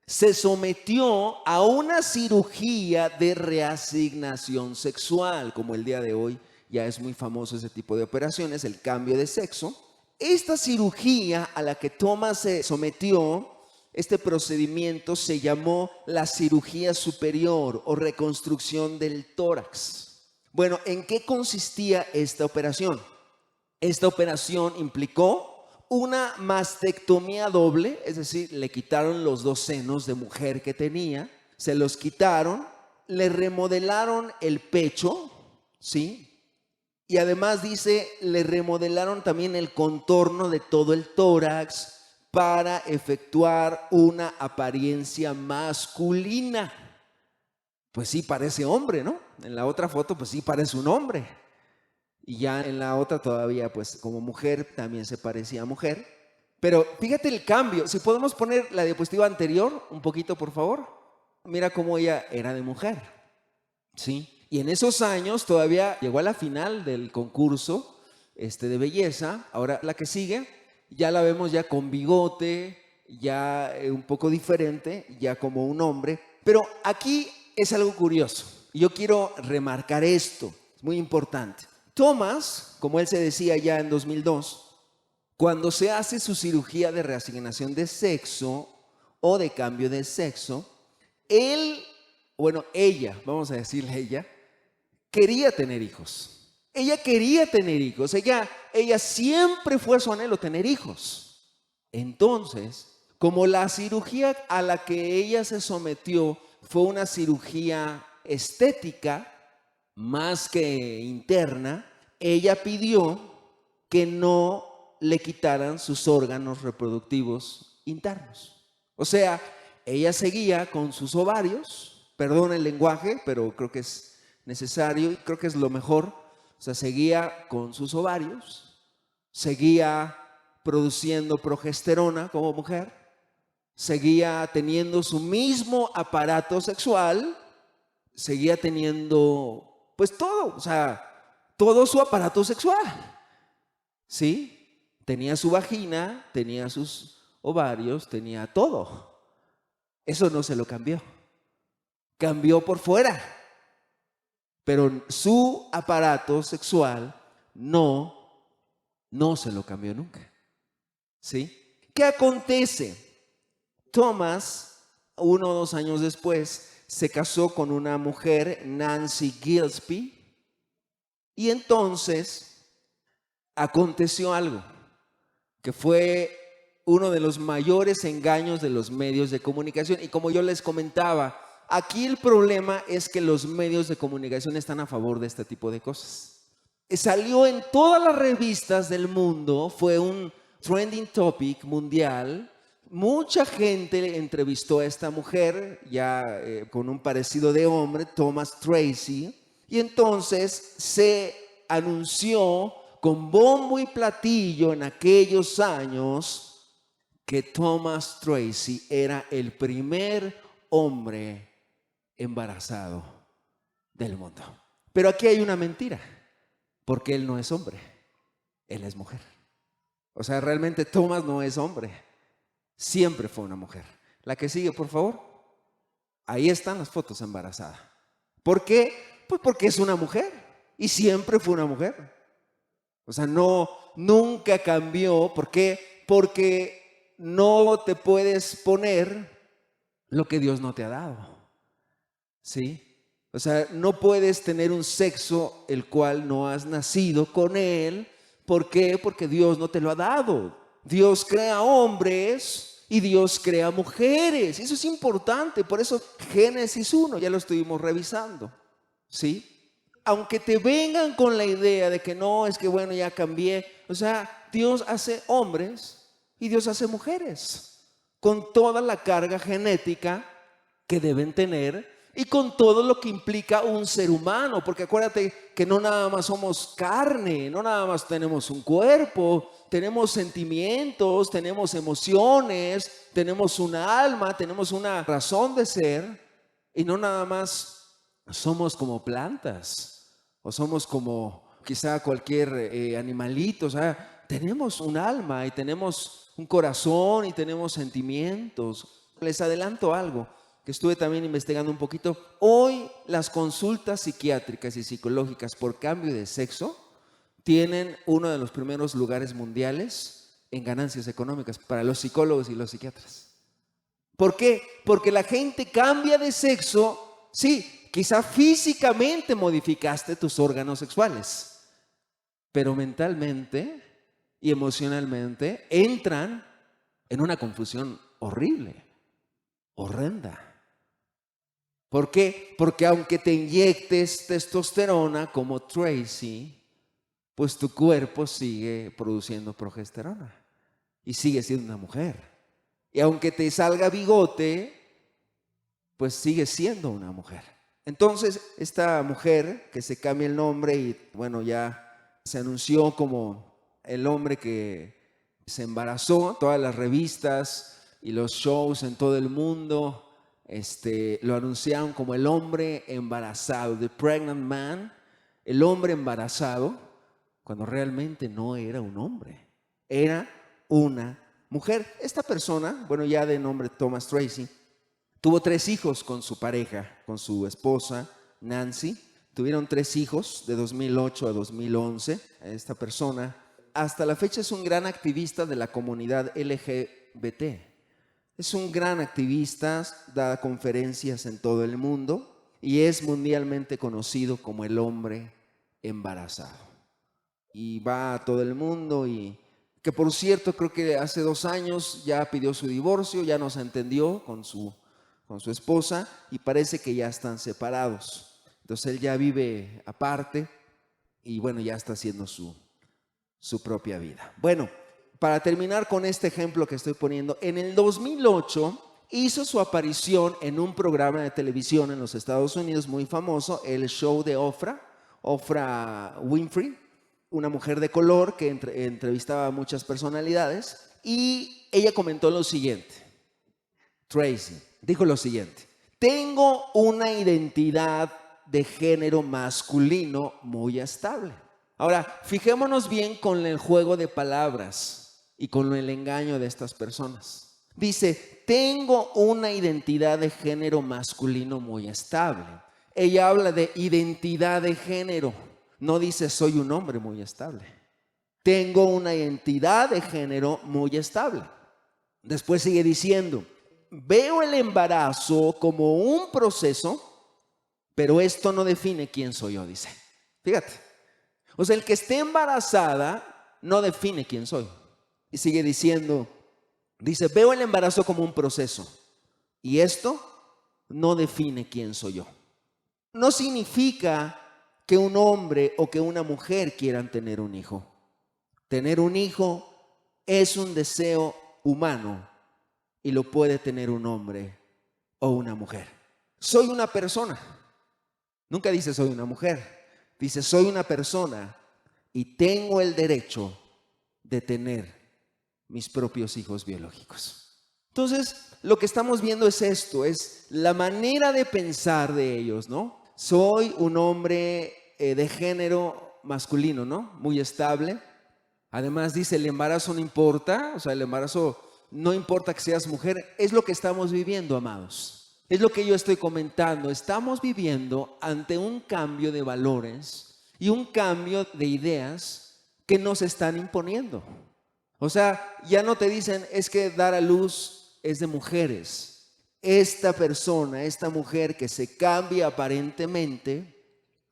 se sometió a una cirugía de reasignación sexual, como el día de hoy ya es muy famoso ese tipo de operaciones, el cambio de sexo. Esta cirugía a la que Thomas se sometió, este procedimiento se llamó la cirugía superior o reconstrucción del tórax. Bueno, ¿en qué consistía esta operación? Esta operación implicó una mastectomía doble, es decir, le quitaron los dos senos de mujer que tenía, se los quitaron, le remodelaron el pecho, ¿sí? Y además dice, le remodelaron también el contorno de todo el tórax para efectuar una apariencia masculina. Pues sí parece hombre, ¿no? En la otra foto, pues sí parece un hombre. Y ya en la otra todavía, pues como mujer, también se parecía a mujer. Pero fíjate el cambio. Si podemos poner la diapositiva anterior, un poquito, por favor. Mira cómo ella era de mujer, ¿sí? Y en esos años todavía llegó a la final del concurso de belleza. Ahora la que sigue, ya la vemos ya con bigote, ya un poco diferente, ya como un hombre. Pero aquí es algo curioso. Yo quiero remarcar esto, es muy importante. Thomas, como él se decía ya en 2002, cuando se hace su cirugía de reasignación de sexo o de cambio de sexo, ella, vamos a decirle ella, quería tener hijos. Ella quería tener hijos. Ella siempre fue su anhelo tener hijos. Entonces, como la cirugía a la que ella se sometió fue una cirugía estética, más que interna, ella pidió que no le quitaran sus órganos reproductivos internos. O sea, ella seguía con sus ovarios, perdón el lenguaje, pero creo que es necesario y creo que es lo mejor. O sea, seguía con sus ovarios, seguía produciendo progesterona como mujer, seguía teniendo su mismo aparato sexual, seguía teniendo pues todo, o sea, todo su aparato sexual, ¿sí? Tenía su vagina, tenía sus ovarios, tenía todo. Eso no se lo cambió. Cambió por fuera. Pero su aparato sexual no se lo cambió nunca, ¿sí? ¿Qué acontece? Thomas, 1 o 2 años después, se casó con una mujer, Nancy Gillespie, y entonces aconteció algo que fue uno de los mayores engaños de los medios de comunicación. Y como yo les comentaba, aquí el problema es que los medios de comunicación están a favor de este tipo de cosas. Salió en todas las revistas del mundo, fue un trending topic mundial. Mucha gente entrevistó a esta mujer, ya con un parecido de hombre, Thomas Tracy, y entonces se anunció con bombo y platillo en aquellos años que Thomas Tracy era el primer hombre embarazado del mundo. Pero aquí hay una mentira, porque él no es hombre, él es mujer. O sea, realmente Thomas no es hombre. Siempre fue una mujer. La que sigue, por favor. Ahí están las fotos embarazada. ¿Por qué? Pues porque es una mujer. Y siempre fue una mujer. O sea, no, nunca cambió. ¿Por qué? Porque no te puedes poner lo que Dios no te ha dado. ¿Sí? O sea, no puedes tener un sexo el cual no has nacido con él. ¿Por qué? Porque Dios no te lo ha dado. Dios crea hombres y Dios crea mujeres. Eso es importante. Por eso Génesis 1 ya lo estuvimos revisando. ¿Sí? Aunque te vengan con la idea de que no, es que bueno, ya cambié. O sea, Dios hace hombres y Dios hace mujeres con toda la carga genética que deben tener y con todo lo que implica un ser humano. Porque acuérdate que no nada más somos carne, no nada más tenemos un cuerpo, tenemos sentimientos, tenemos emociones, tenemos una alma, tenemos una razón de ser y no nada más somos como plantas. O somos como quizá cualquier animalito. O sea, tenemos un alma y tenemos un corazón y tenemos sentimientos. Les adelanto algo que estuve también investigando un poquito. Hoy las consultas psiquiátricas y psicológicas por cambio de sexo tienen uno de los primeros lugares mundiales en ganancias económicas para los psicólogos y los psiquiatras. ¿Por qué? Porque la gente cambia de sexo, sí. Quizá físicamente modificaste tus órganos sexuales, pero mentalmente y emocionalmente entran en una confusión horrible, horrenda. ¿Por qué? Porque aunque te inyectes testosterona como Tracy, pues tu cuerpo sigue produciendo progesterona y sigue siendo una mujer. Y aunque te salga bigote, pues sigue siendo una mujer. Entonces, esta mujer que se cambia el nombre y bueno, ya se anunció como el hombre que se embarazó. Todas las revistas y los shows en todo el mundo lo anunciaron como el hombre embarazado, the pregnant man, el hombre embarazado, cuando realmente no era un hombre, era una mujer. Esta persona, bueno, ya de nombre Thomas Tracy, tuvo 3 hijos con su pareja, con su esposa Nancy. Tuvieron 3 hijos de 2008 a 2011. Esta persona hasta la fecha es un gran activista de la comunidad LGBT. Es un gran activista, da conferencias en todo el mundo y es mundialmente conocido como el hombre embarazado. Y va a todo el mundo y que por cierto creo que hace 2 años ya pidió su divorcio, ya no se entendió con su esposa y parece que ya están separados. Entonces él ya vive aparte y bueno, ya está haciendo su propia vida. Bueno, para terminar con este ejemplo que estoy poniendo, en el 2008 hizo su aparición en un programa de televisión en los Estados Unidos muy famoso, el show de Oprah Winfrey, una mujer de color que entrevistaba a muchas personalidades, y ella comentó lo siguiente. Tracy dijo lo siguiente: tengo una identidad de género masculino muy estable. Ahora, fijémonos bien con el juego de palabras y con el engaño de estas personas. Dice, tengo una identidad de género masculino muy estable. Ella habla de identidad de género, no dice soy un hombre muy estable. Tengo una identidad de género muy estable. Después sigue diciendo, veo el embarazo como un proceso, pero esto no define quién soy yo, dice. Fíjate. O sea, el que esté embarazada no define quién soy. Y sigue diciendo, dice, veo el embarazo como un proceso y esto no define quién soy yo. No significa que un hombre o que una mujer quieran tener un hijo. Tener un hijo es un deseo humano y lo puede tener un hombre o una mujer. Soy una persona. Nunca dice soy una mujer. Dice soy una persona y tengo el derecho de tener mis propios hijos biológicos. Entonces, lo que estamos viendo es esto, es la manera de pensar de ellos, ¿no? Soy un hombre de género masculino, ¿no? Muy estable. Además dice, el embarazo no importa, o sea, el embarazo no importa que seas mujer, es lo que estamos viviendo, amados. Es lo que yo estoy comentando, estamos viviendo ante un cambio de valores y un cambio de ideas que nos están imponiendo. O sea, ya no te dicen, es que dar a luz es de mujeres. Esta persona, esta mujer que se cambia aparentemente,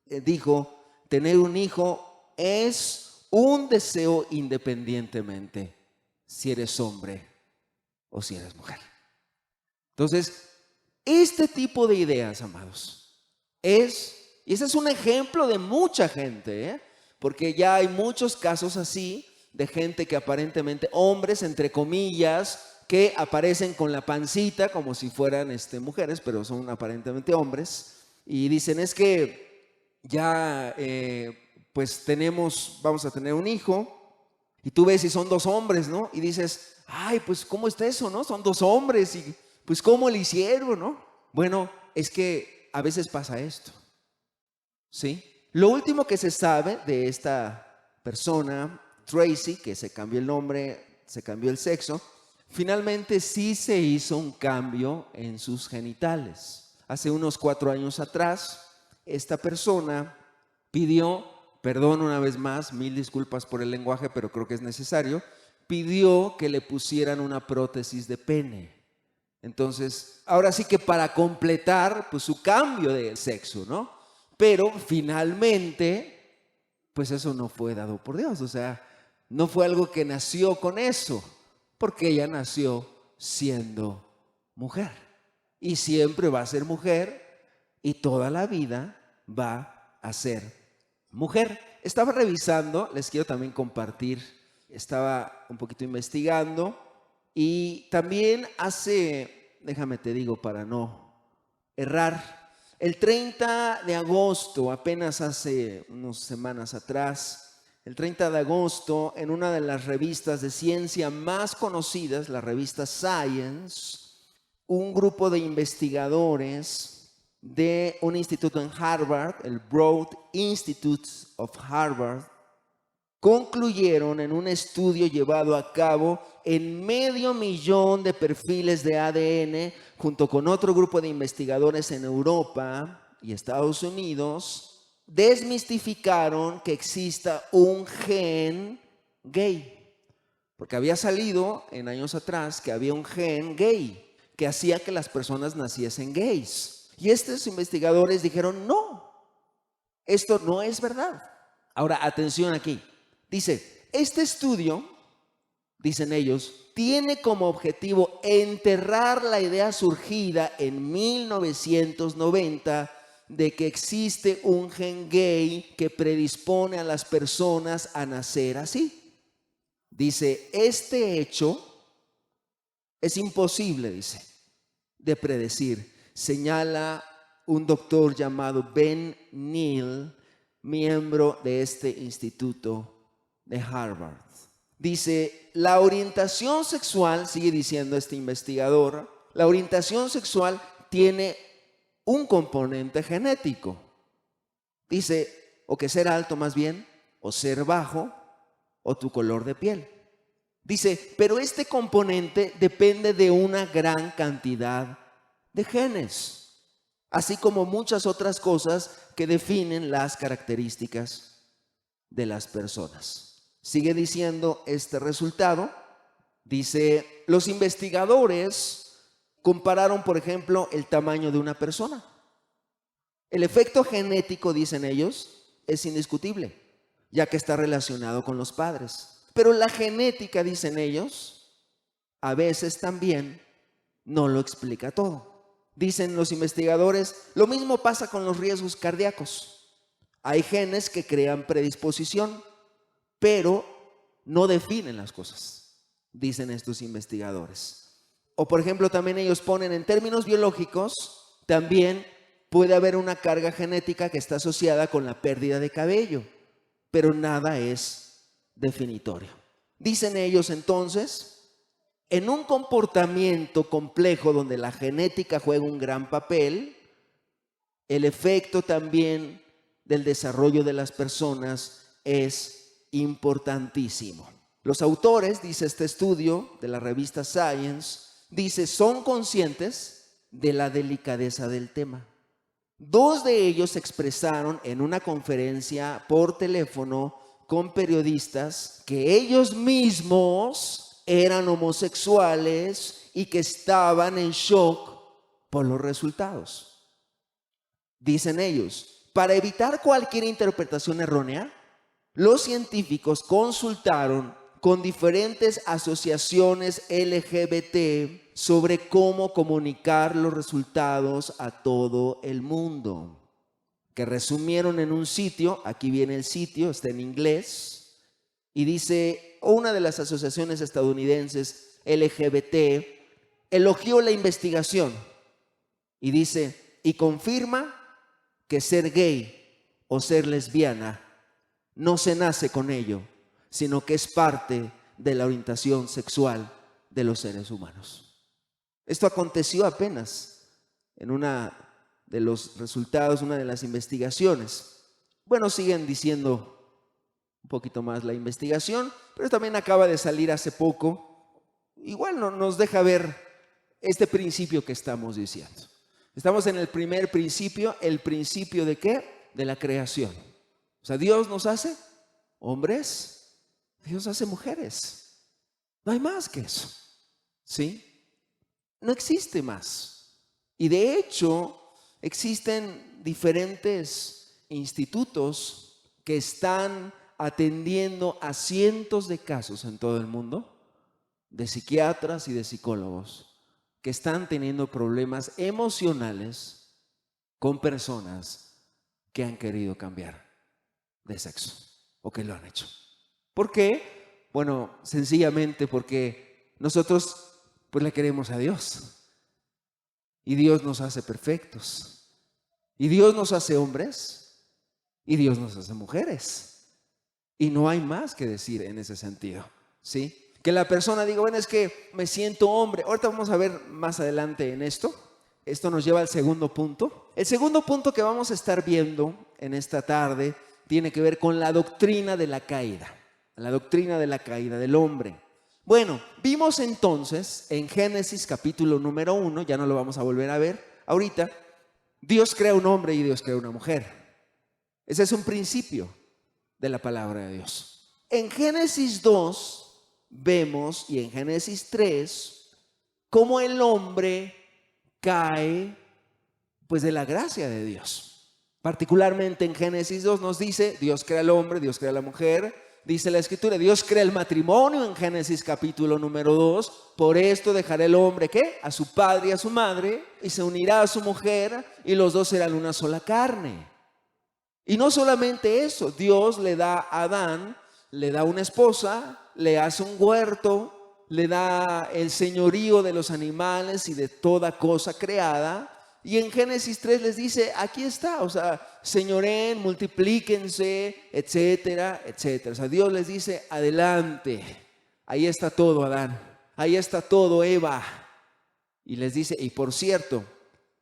dijo, tener un hijo es un deseo independientemente si eres hombre o si eres mujer. Entonces, este tipo de ideas, amados, y ese es un ejemplo de mucha gente, porque ya hay muchos casos así de gente que aparentemente, hombres entre comillas, que aparecen con la pancita como si fueran mujeres, pero son aparentemente hombres, y dicen, es que ya pues vamos a tener un hijo, y tú ves y son dos hombres, ¿no? Y dices, ay, pues ¿cómo está eso, no? Son dos hombres y pues ¿cómo le hicieron, no? Bueno, es que a veces pasa esto, ¿sí? Lo último que se sabe de esta persona, Tracy, que se cambió el nombre, se cambió el sexo, finalmente sí se hizo un cambio en sus genitales. Hace unos 4 años atrás, esta persona pidió, perdón una vez más, 1000 disculpas por el lenguaje, pero creo que es necesario, pidió que le pusieran una prótesis de pene. Entonces, ahora sí que para completar pues su cambio de sexo, ¿no? Pero finalmente, pues eso no fue dado por Dios, o sea, no fue algo que nació con eso, porque ella nació siendo mujer y siempre va a ser mujer y toda la vida va a ser mujer. Estaba revisando, les quiero también compartir, estaba un poquito investigando y también déjame te digo para no errar, el 30 de agosto, apenas hace unas semanas atrás, el 30 de agosto, en una de las revistas de ciencia más conocidas, la revista Science, un grupo de investigadores de un instituto en Harvard, el Broad Institute of Harvard, concluyeron en un estudio llevado a cabo en 500,000 de perfiles de ADN, junto con otro grupo de investigadores en Europa y Estados Unidos, desmistificaron que exista un gen gay. Porque había salido en años atrás que había un gen gay que hacía que las personas naciesen gays. Y estos investigadores dijeron, no, esto no es verdad. Ahora, atención aquí. Dice, este estudio, dicen ellos, tiene como objetivo enterrar la idea surgida en 1990 de que existe un gen gay que predispone a las personas a nacer así. Dice, este hecho es imposible, dice, de predecir. Señala un doctor llamado Ben Neal, miembro de este instituto de Harvard. Dice, la orientación sexual, sigue diciendo este investigador, la orientación sexual tiene un componente genético. Dice, o que ser alto más bien, o ser bajo, o tu color de piel. Dice, pero este componente depende de una gran cantidad de genes, así como muchas otras cosas que definen las características de las personas. Sigue diciendo este resultado, dice, los investigadores compararon, por ejemplo, el tamaño de una persona. El efecto genético, dicen ellos, es indiscutible, ya que está relacionado con los padres. Pero la genética, dicen ellos, a veces también no lo explica todo. Dicen los investigadores, lo mismo pasa con los riesgos cardíacos. Hay genes que crean predisposición, pero no definen las cosas, dicen estos investigadores. O por ejemplo, también ellos ponen en términos biológicos, también puede haber una carga genética que está asociada con la pérdida de cabello, pero nada es definitorio. Dicen ellos entonces, en un comportamiento complejo donde la genética juega un gran papel, el efecto también del desarrollo de las personas es importantísimo. Los autores, dice este estudio de la revista Science, dice, son conscientes de la delicadeza del tema. 2 de ellos expresaron en una conferencia por teléfono con periodistas que ellos mismos eran homosexuales y que estaban en shock por los resultados. Dicen ellos, para evitar cualquier interpretación errónea, los científicos consultaron con diferentes asociaciones LGBT sobre cómo comunicar los resultados a todo el mundo, que resumieron en un sitio. Aquí viene el sitio, está en inglés, y dice, una de las asociaciones estadounidenses LGBT elogió la investigación y dice, y confirma que ser gay o ser lesbiana no se nace con ello, sino que es parte de la orientación sexual de los seres humanos. Esto aconteció apenas en una de los resultados, una de las investigaciones. Bueno, siguen diciendo un poquito más la investigación, pero también acaba de salir hace poco. Igual nos deja ver este principio que estamos diciendo. Estamos en el primer principio. ¿El principio de qué? De la creación. O sea, Dios nos hace hombres, Dios hace mujeres. No hay más que eso, ¿sí? No existe más. Y de hecho, existen diferentes institutos que están atendiendo a cientos de casos en todo el mundo de psiquiatras y de psicólogos que están teniendo problemas emocionales con personas que han querido cambiar de sexo o que lo han hecho. ¿Por qué? Bueno, sencillamente porque nosotros pues le queremos a Dios y Dios nos hace perfectos y Dios nos hace hombres y Dios nos hace mujeres y no hay más que decir en ese sentido, ¿sí? Que la persona diga, bueno, es que me siento hombre. Ahorita vamos a ver más adelante en esto. Esto nos lleva al segundo punto. El segundo punto que vamos a estar viendo en esta tarde tiene que ver con la doctrina de la caída. La doctrina de la caída del hombre. Bueno, vimos entonces en Génesis capítulo número 1, ya no lo vamos a volver a ver ahorita, Dios crea un hombre y Dios crea una mujer. Ese es un principio de la palabra de Dios. En Génesis 2 vemos, y en Génesis 3, cómo el hombre cae pues de la gracia de Dios. Particularmente en Génesis 2 nos dice, Dios crea al hombre, Dios crea a la mujer. Dice la Escritura, Dios crea el matrimonio en Génesis capítulo número 2. Por esto dejará el hombre, ¿qué? A su padre y a su madre, y se unirá a su mujer, y los dos serán una sola carne. Y no solamente eso, Dios le da a Adán, le da una esposa, le hace un huerto, le da el señorío de los animales y de toda cosa creada. Y en Génesis 3 les dice, aquí está, o sea, señoreen, multiplíquense, etcétera, etcétera. O sea, Dios les dice, adelante, ahí está todo, Adán, ahí está todo, Eva. Y les dice, y por cierto,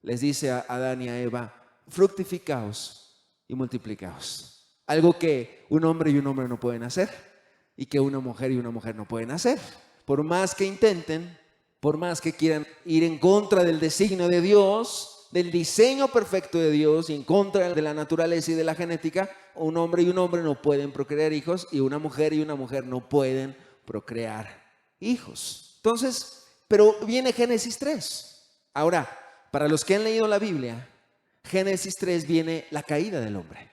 les dice a Adán y a Eva, fructificaos y multiplicaos. Algo que un hombre y un hombre no pueden hacer y que una mujer y una mujer no pueden hacer. Por más que intenten, por más que quieran ir en contra del designio de Dios, del diseño perfecto de Dios y en contra de la naturaleza y de la genética, un hombre y un hombre no pueden procrear hijos y una mujer no pueden procrear hijos. Entonces, pero viene Génesis 3. Ahora, para los que han leído la Biblia, Génesis 3 viene la caída del hombre.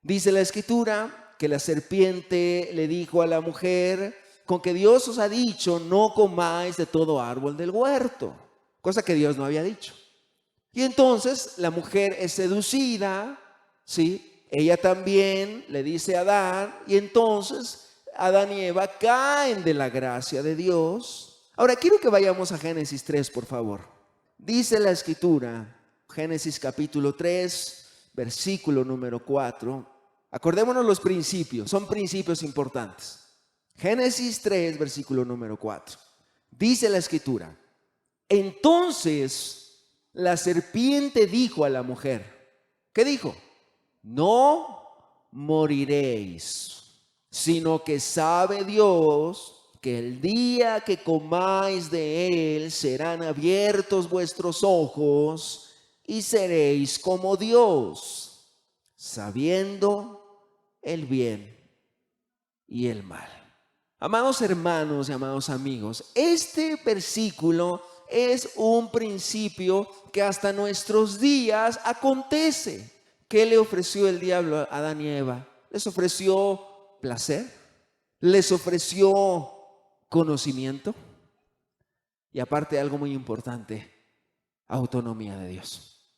Dice la Escritura que la serpiente le dijo a la mujer, con que Dios os ha dicho, no comáis de todo árbol del huerto, cosa que Dios no había dicho. Y entonces la mujer es seducida, ¿sí? Ella también le dice a Adán, y entonces Adán y Eva caen de la gracia de Dios. Ahora quiero que vayamos a Génesis 3, por favor. Dice la Escritura, Génesis capítulo 3, versículo número 4. Acordémonos los principios, son principios importantes. Génesis 3, versículo número 4. Dice la Escritura, entonces la serpiente dijo a la mujer, ¿qué dijo? No moriréis. sino que sabe Dios que el día que comáis de él serán abiertos vuestros ojos y seréis como Dios, sabiendo el bien y el mal. Amados hermanos y amados amigos, este versículo es un principio que hasta nuestros días acontece. ¿Qué le ofreció el diablo a Adán y Eva? Les ofreció placer, les ofreció conocimiento y aparte algo muy importante, autonomía de Dios,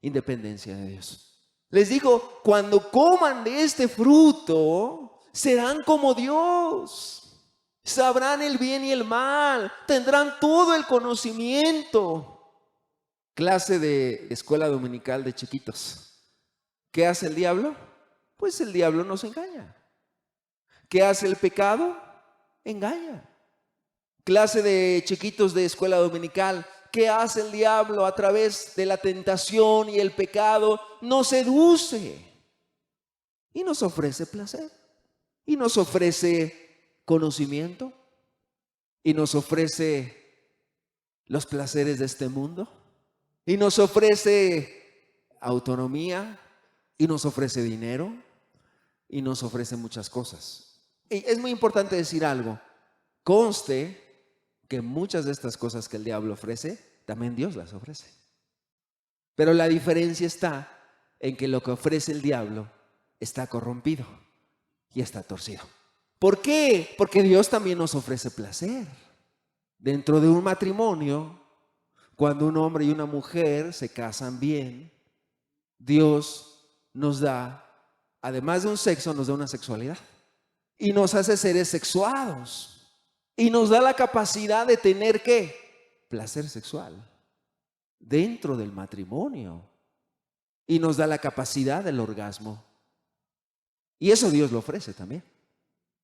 independencia de Dios. Les dijo, cuando coman de este fruto, serán como Dios. Sabrán el bien y el mal, tendrán todo el conocimiento. Clase de escuela dominical de chiquitos. ¿Qué hace el diablo? Pues el diablo nos engaña. ¿Qué hace el pecado? Engaña. Clase de chiquitos de escuela dominical. ¿Qué hace el diablo a través de la tentación y el pecado? Nos seduce y nos ofrece placer y nos ofrece conocimiento y nos ofrece los placeres de este mundo y nos ofrece autonomía y nos ofrece dinero y nos ofrece muchas cosas. Y es muy importante decir algo. Conste que muchas de estas cosas que el diablo ofrece, también Dios las ofrece. Pero la diferencia está en que lo que ofrece el diablo está corrompido y está torcido. ¿Por qué? Porque Dios también nos ofrece placer. Dentro de un matrimonio, cuando un hombre y una mujer se casan bien, Dios nos da, además de un sexo, nos da una sexualidad. Y nos hace seres sexuados. Y nos da la capacidad de tener, ¿qué? Placer sexual. Dentro del matrimonio. Y nos da la capacidad del orgasmo. Y eso Dios lo ofrece también.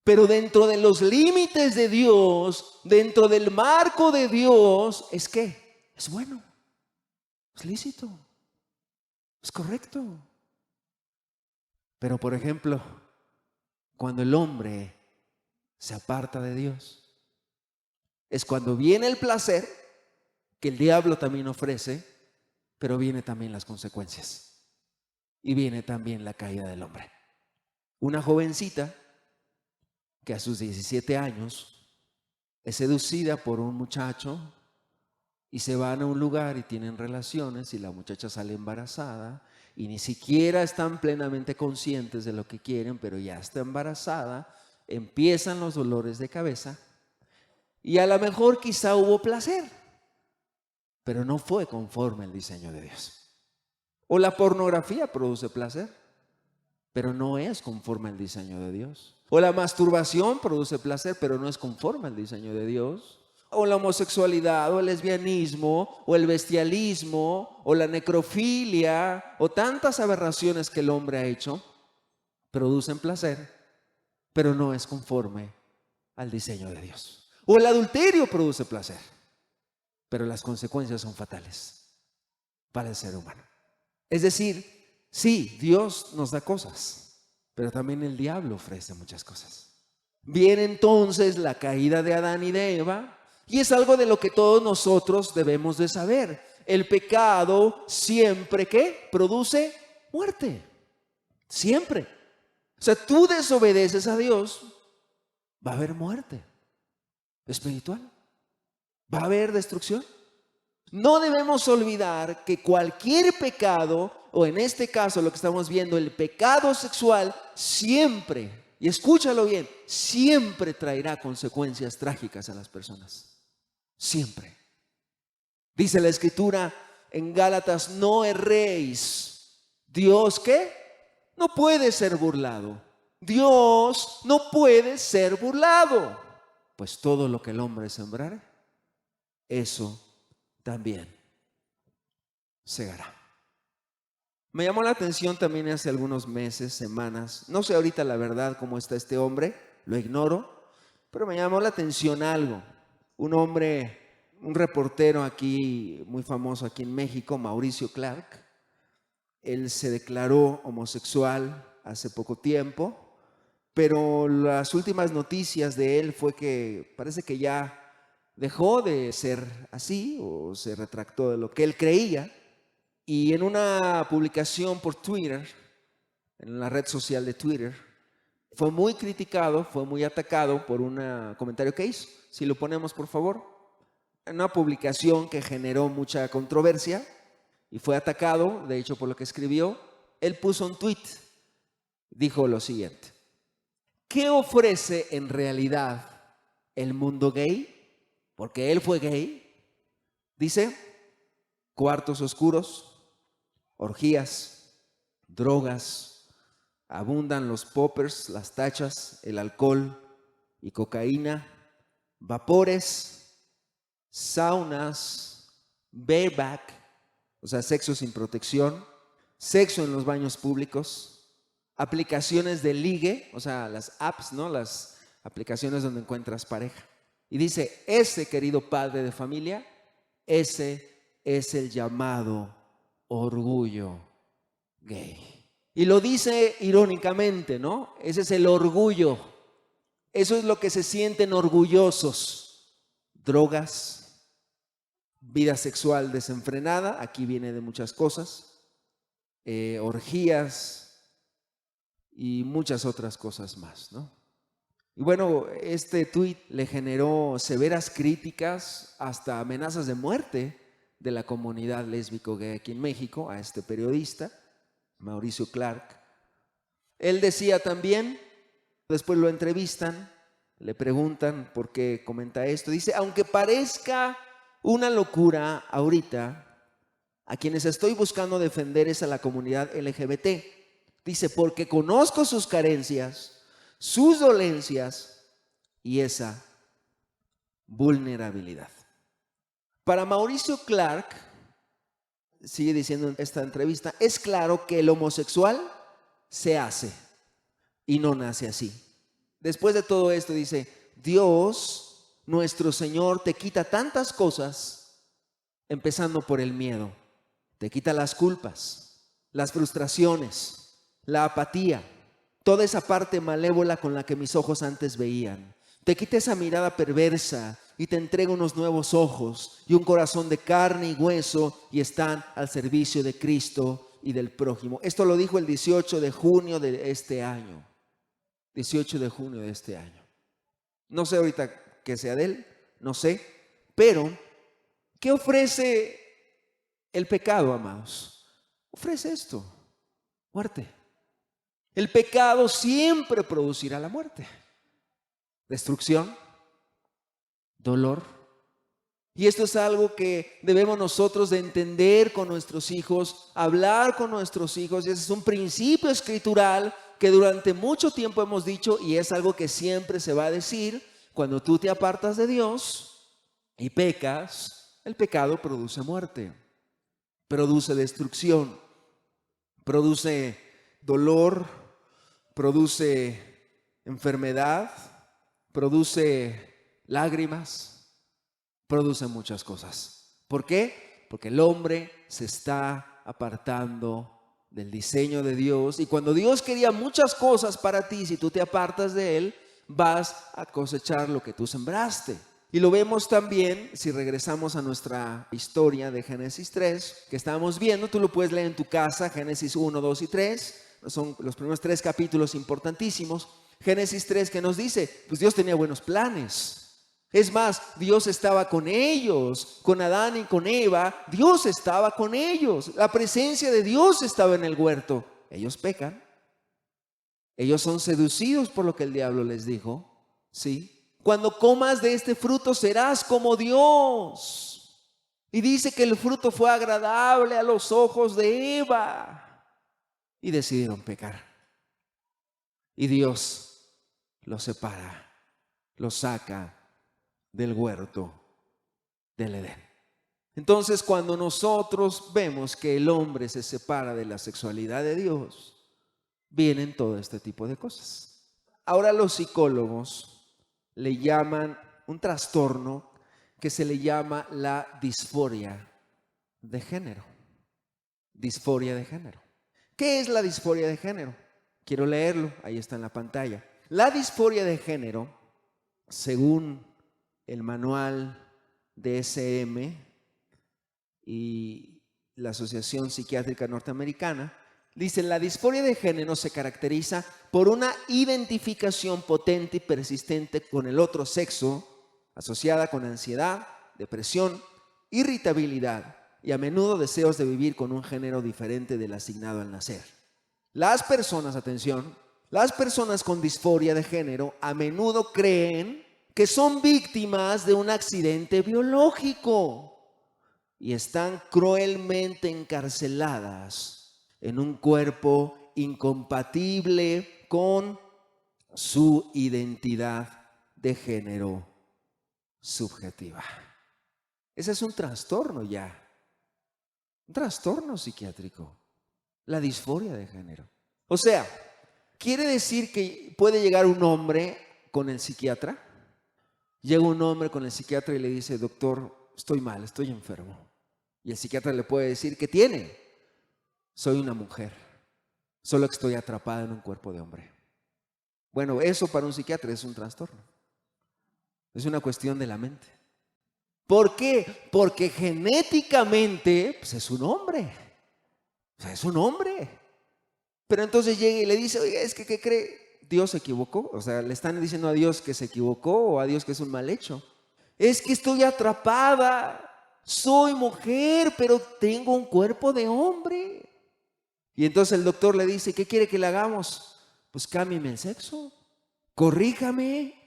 Pero dentro de los límites de Dios, dentro del marco de Dios, ¿es qué? Es bueno, es lícito, es correcto. Pero por ejemplo, cuando el hombre se aparta de Dios, es cuando viene el placer, que el diablo también ofrece, pero viene también las consecuencias. Y viene también la caída del hombre. Una jovencita que a sus 17 años es seducida por un muchacho y se van a un lugar y tienen relaciones y la muchacha sale embarazada y ni siquiera están plenamente conscientes de lo que quieren, pero ya está embarazada, empiezan los dolores de cabeza y a lo mejor quizá hubo placer, pero no fue conforme al diseño de Dios. O la pornografía produce placer, pero no es conforme al diseño de Dios. O la masturbación produce placer, pero no es conforme al diseño de Dios. O la homosexualidad, o el lesbianismo, o el bestialismo, o la necrofilia, o tantas aberraciones que el hombre ha hecho, producen placer, pero no es conforme al diseño de Dios. O el adulterio produce placer, pero las consecuencias son fatales para el ser humano. Es decir, sí, Dios nos da cosas, pero también el diablo ofrece muchas cosas. Viene entonces la caída de Adán y de Eva, y es algo de lo que todos nosotros debemos de saber. El pecado siempre, ¿qué? Produce muerte. Siempre. O sea, tú desobedeces a Dios, va a haber muerte espiritual. Va a haber destrucción. No debemos olvidar que cualquier pecado, o en este caso lo que estamos viendo, el pecado sexual, siempre, y escúchalo bien, siempre traerá consecuencias trágicas a las personas. Siempre. Dice la Escritura en Gálatas, no erréis. Dios, ¿qué? No puede ser burlado. Dios no puede ser burlado. Pues todo lo que el hombre sembrare, eso también segará. Me llamó la atención también hace algunos meses, semanas, no sé ahorita la verdad cómo está este hombre, lo ignoro, pero me llamó la atención algo. Un hombre, un reportero aquí, muy famoso aquí en México, Mauricio Clark, él se declaró homosexual hace poco tiempo pero las últimas noticias de él fue que parece que ya dejó de ser así o se retractó de lo que él creía. Y en una publicación por Twitter, en la red social de Twitter, fue muy criticado, fue muy atacado por un comentario que hizo. Si lo ponemos, por favor. Una publicación que generó mucha controversia y fue atacado, de hecho, por lo que escribió. Él puso un tweet, dijo lo siguiente: ¿qué ofrece en realidad el mundo gay? Porque él fue gay. Dice: cuartos oscuros, orgías, drogas, abundan los poppers, las tachas, el alcohol y cocaína, vapores, saunas, bareback, o sea, sexo sin protección, sexo en los baños públicos, aplicaciones de ligue, o sea, las apps, ¿no? Las aplicaciones donde encuentras pareja. Y dice: ese, querido padre de familia, ese es el llamado orgullo gay. Y lo dice irónicamente, ¿no? Ese es el orgullo. Eso es lo que se sienten orgullosos. Drogas, vida sexual desenfrenada, aquí viene de muchas cosas, orgías y muchas otras cosas más, ¿no? Y bueno, este tuit le generó severas críticas, hasta amenazas de muerte de la comunidad lésbico-gay aquí en México a este periodista, Mauricio Clark. Él decía también, después lo entrevistan, le preguntan por qué comenta esto. Dice: aunque parezca una locura ahorita, a quienes estoy buscando defender es a la comunidad LGBT. Dice: porque conozco sus carencias, sus dolencias y esa vulnerabilidad. Para Mauricio Clark, sigue diciendo en esta entrevista, es claro que el homosexual se hace y no nace así. Después de todo esto dice: Dios, nuestro Señor, te quita tantas cosas, empezando por el miedo. Te quita las culpas, las frustraciones, la apatía, toda esa parte malévola con la que mis ojos antes veían. Te quita esa mirada perversa y te entrega unos nuevos ojos y un corazón de carne y hueso, y están al servicio de Cristo y del prójimo. Esto lo dijo el 18 de junio de este año. 18 de junio de este año. No sé ahorita qué sea de él, no sé, pero ¿qué ofrece el pecado, amados? Ofrece esto: muerte. El pecado siempre producirá la muerte, destrucción, dolor. Y esto es algo que debemos nosotros de entender con nuestros hijos, hablar con nuestros hijos. Y ese es un principio escritural que durante mucho tiempo hemos dicho, y es algo que siempre se va a decir: cuando tú te apartas de Dios y pecas, el pecado produce muerte, produce destrucción, produce dolor, produce enfermedad, produce lágrimas, produce muchas cosas. ¿Por qué? Porque el hombre se está apartando del diseño de Dios, y cuando Dios quería muchas cosas para ti, si tú te apartas de Él, vas a cosechar lo que tú sembraste. Y lo vemos también si regresamos a nuestra historia de Génesis 3, que estábamos viendo. Tú lo puedes leer en tu casa, Génesis 1, 2 y 3. Son los primeros 3 capítulos importantísimos. Génesis 3, que nos dice, pues Dios tenía buenos planes. Es más, Dios estaba con ellos, con Adán y con Eva. Dios estaba con ellos. La presencia de Dios estaba en el huerto. Ellos pecan. Ellos son seducidos por lo que el diablo les dijo. Sí. Cuando comas de este fruto serás como Dios. Y dice que el fruto fue agradable a los ojos de Eva. Y decidieron pecar. Y Dios los separa, los saca del huerto del Edén. Entonces, cuando nosotros vemos que el hombre se separa de la sexualidad de Dios, vienen todo este tipo de cosas. Ahora los psicólogos le llaman un trastorno que se le llama la disforia de género. Disforia de género. ¿Qué es la disforia de género? Quiero leerlo, ahí está en la pantalla. La disforia de género, según el manual DSM y la Asociación Psiquiátrica Norteamericana, dice: la disforia de género se caracteriza por una identificación potente y persistente con el otro sexo, asociada con ansiedad, depresión, irritabilidad y a menudo deseos de vivir con un género diferente del asignado al nacer. Las personas, atención, las personas con disforia de género a menudo creen que son víctimas de un accidente biológico y están cruelmente encarceladas en un cuerpo incompatible con su identidad de género subjetiva. Ese es un trastorno ya, un trastorno psiquiátrico, la disforia de género. O sea, quiere decir que puede llegar un hombre con el psiquiatra, llega un hombre con el psiquiatra y le dice: doctor, estoy mal, estoy enfermo. Y el psiquiatra le puede decir: ¿qué tiene? Soy una mujer, solo que estoy atrapada en un cuerpo de hombre. Bueno, eso para un psiquiatra es un trastorno. Es una cuestión de la mente. ¿Por qué? Porque genéticamente pues es un hombre. O sea, es un hombre. Pero entonces llega y le dice: oiga, es que ¿qué cree? Dios se equivocó. O sea, le están diciendo a Dios que se equivocó o a Dios que es un mal hecho. Es que estoy atrapada. Soy mujer, pero tengo un cuerpo de hombre. Y entonces el doctor le dice: ¿qué quiere que le hagamos? Pues cámbiame el sexo. Corríjame.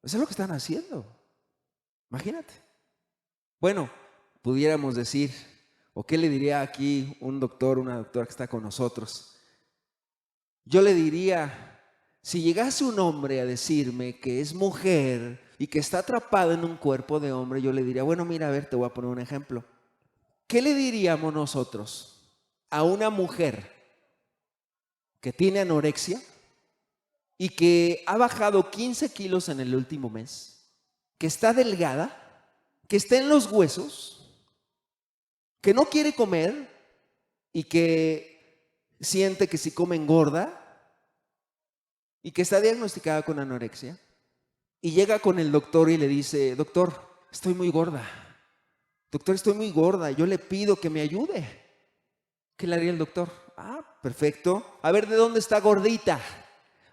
Eso es lo que están haciendo. Imagínate. Bueno, pudiéramos decir, o qué le diría aquí un doctor, una doctora que está con nosotros. Yo le diría, si llegase un hombre a decirme que es mujer y que está atrapado en un cuerpo de hombre, yo le diría: bueno, mira, a ver, te voy a poner un ejemplo. ¿Qué le diríamos nosotros a una mujer que tiene anorexia y que ha bajado 15 kilos en el último mes, que está delgada, que está en los huesos, que no quiere comer y que siente que si come engorda y que está diagnosticada con anorexia, y llega con el doctor y le dice: doctor, estoy muy gorda, doctor, estoy muy gorda, yo le pido que me ayude? ¿Qué le haría el doctor? Ah, perfecto. A ver, ¿de dónde está gordita?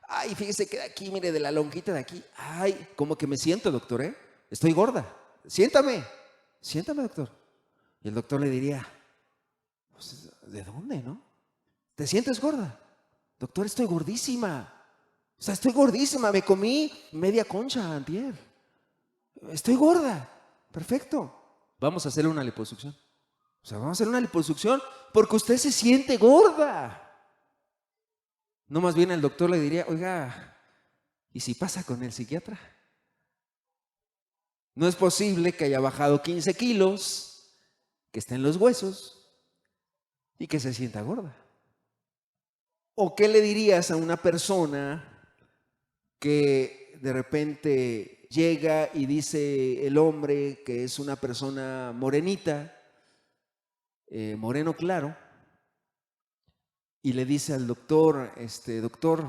Ay, fíjese que de aquí, mire, de la lonjita de aquí. Ay, como que me siento, doctor, ¿eh? Estoy gorda. Siéntame, siéntame, doctor. Y el doctor le diría: pues, ¿de dónde, no? ¿Te sientes gorda? Doctor, estoy gordísima. O sea, estoy gordísima. Me comí media concha antier. Estoy gorda. Perfecto. Vamos a hacerle una liposucción. O sea, vamos a hacer una liposucción porque usted se siente gorda. No, más bien el doctor le diría: oiga, ¿y si pasa con el psiquiatra? No es posible que haya bajado 15 kilos, que esté en los huesos y que se sienta gorda. ¿O qué le dirías a una persona que de repente llega y dice el hombre que es una persona morenita, moreno claro, y le dice al doctor: doctor,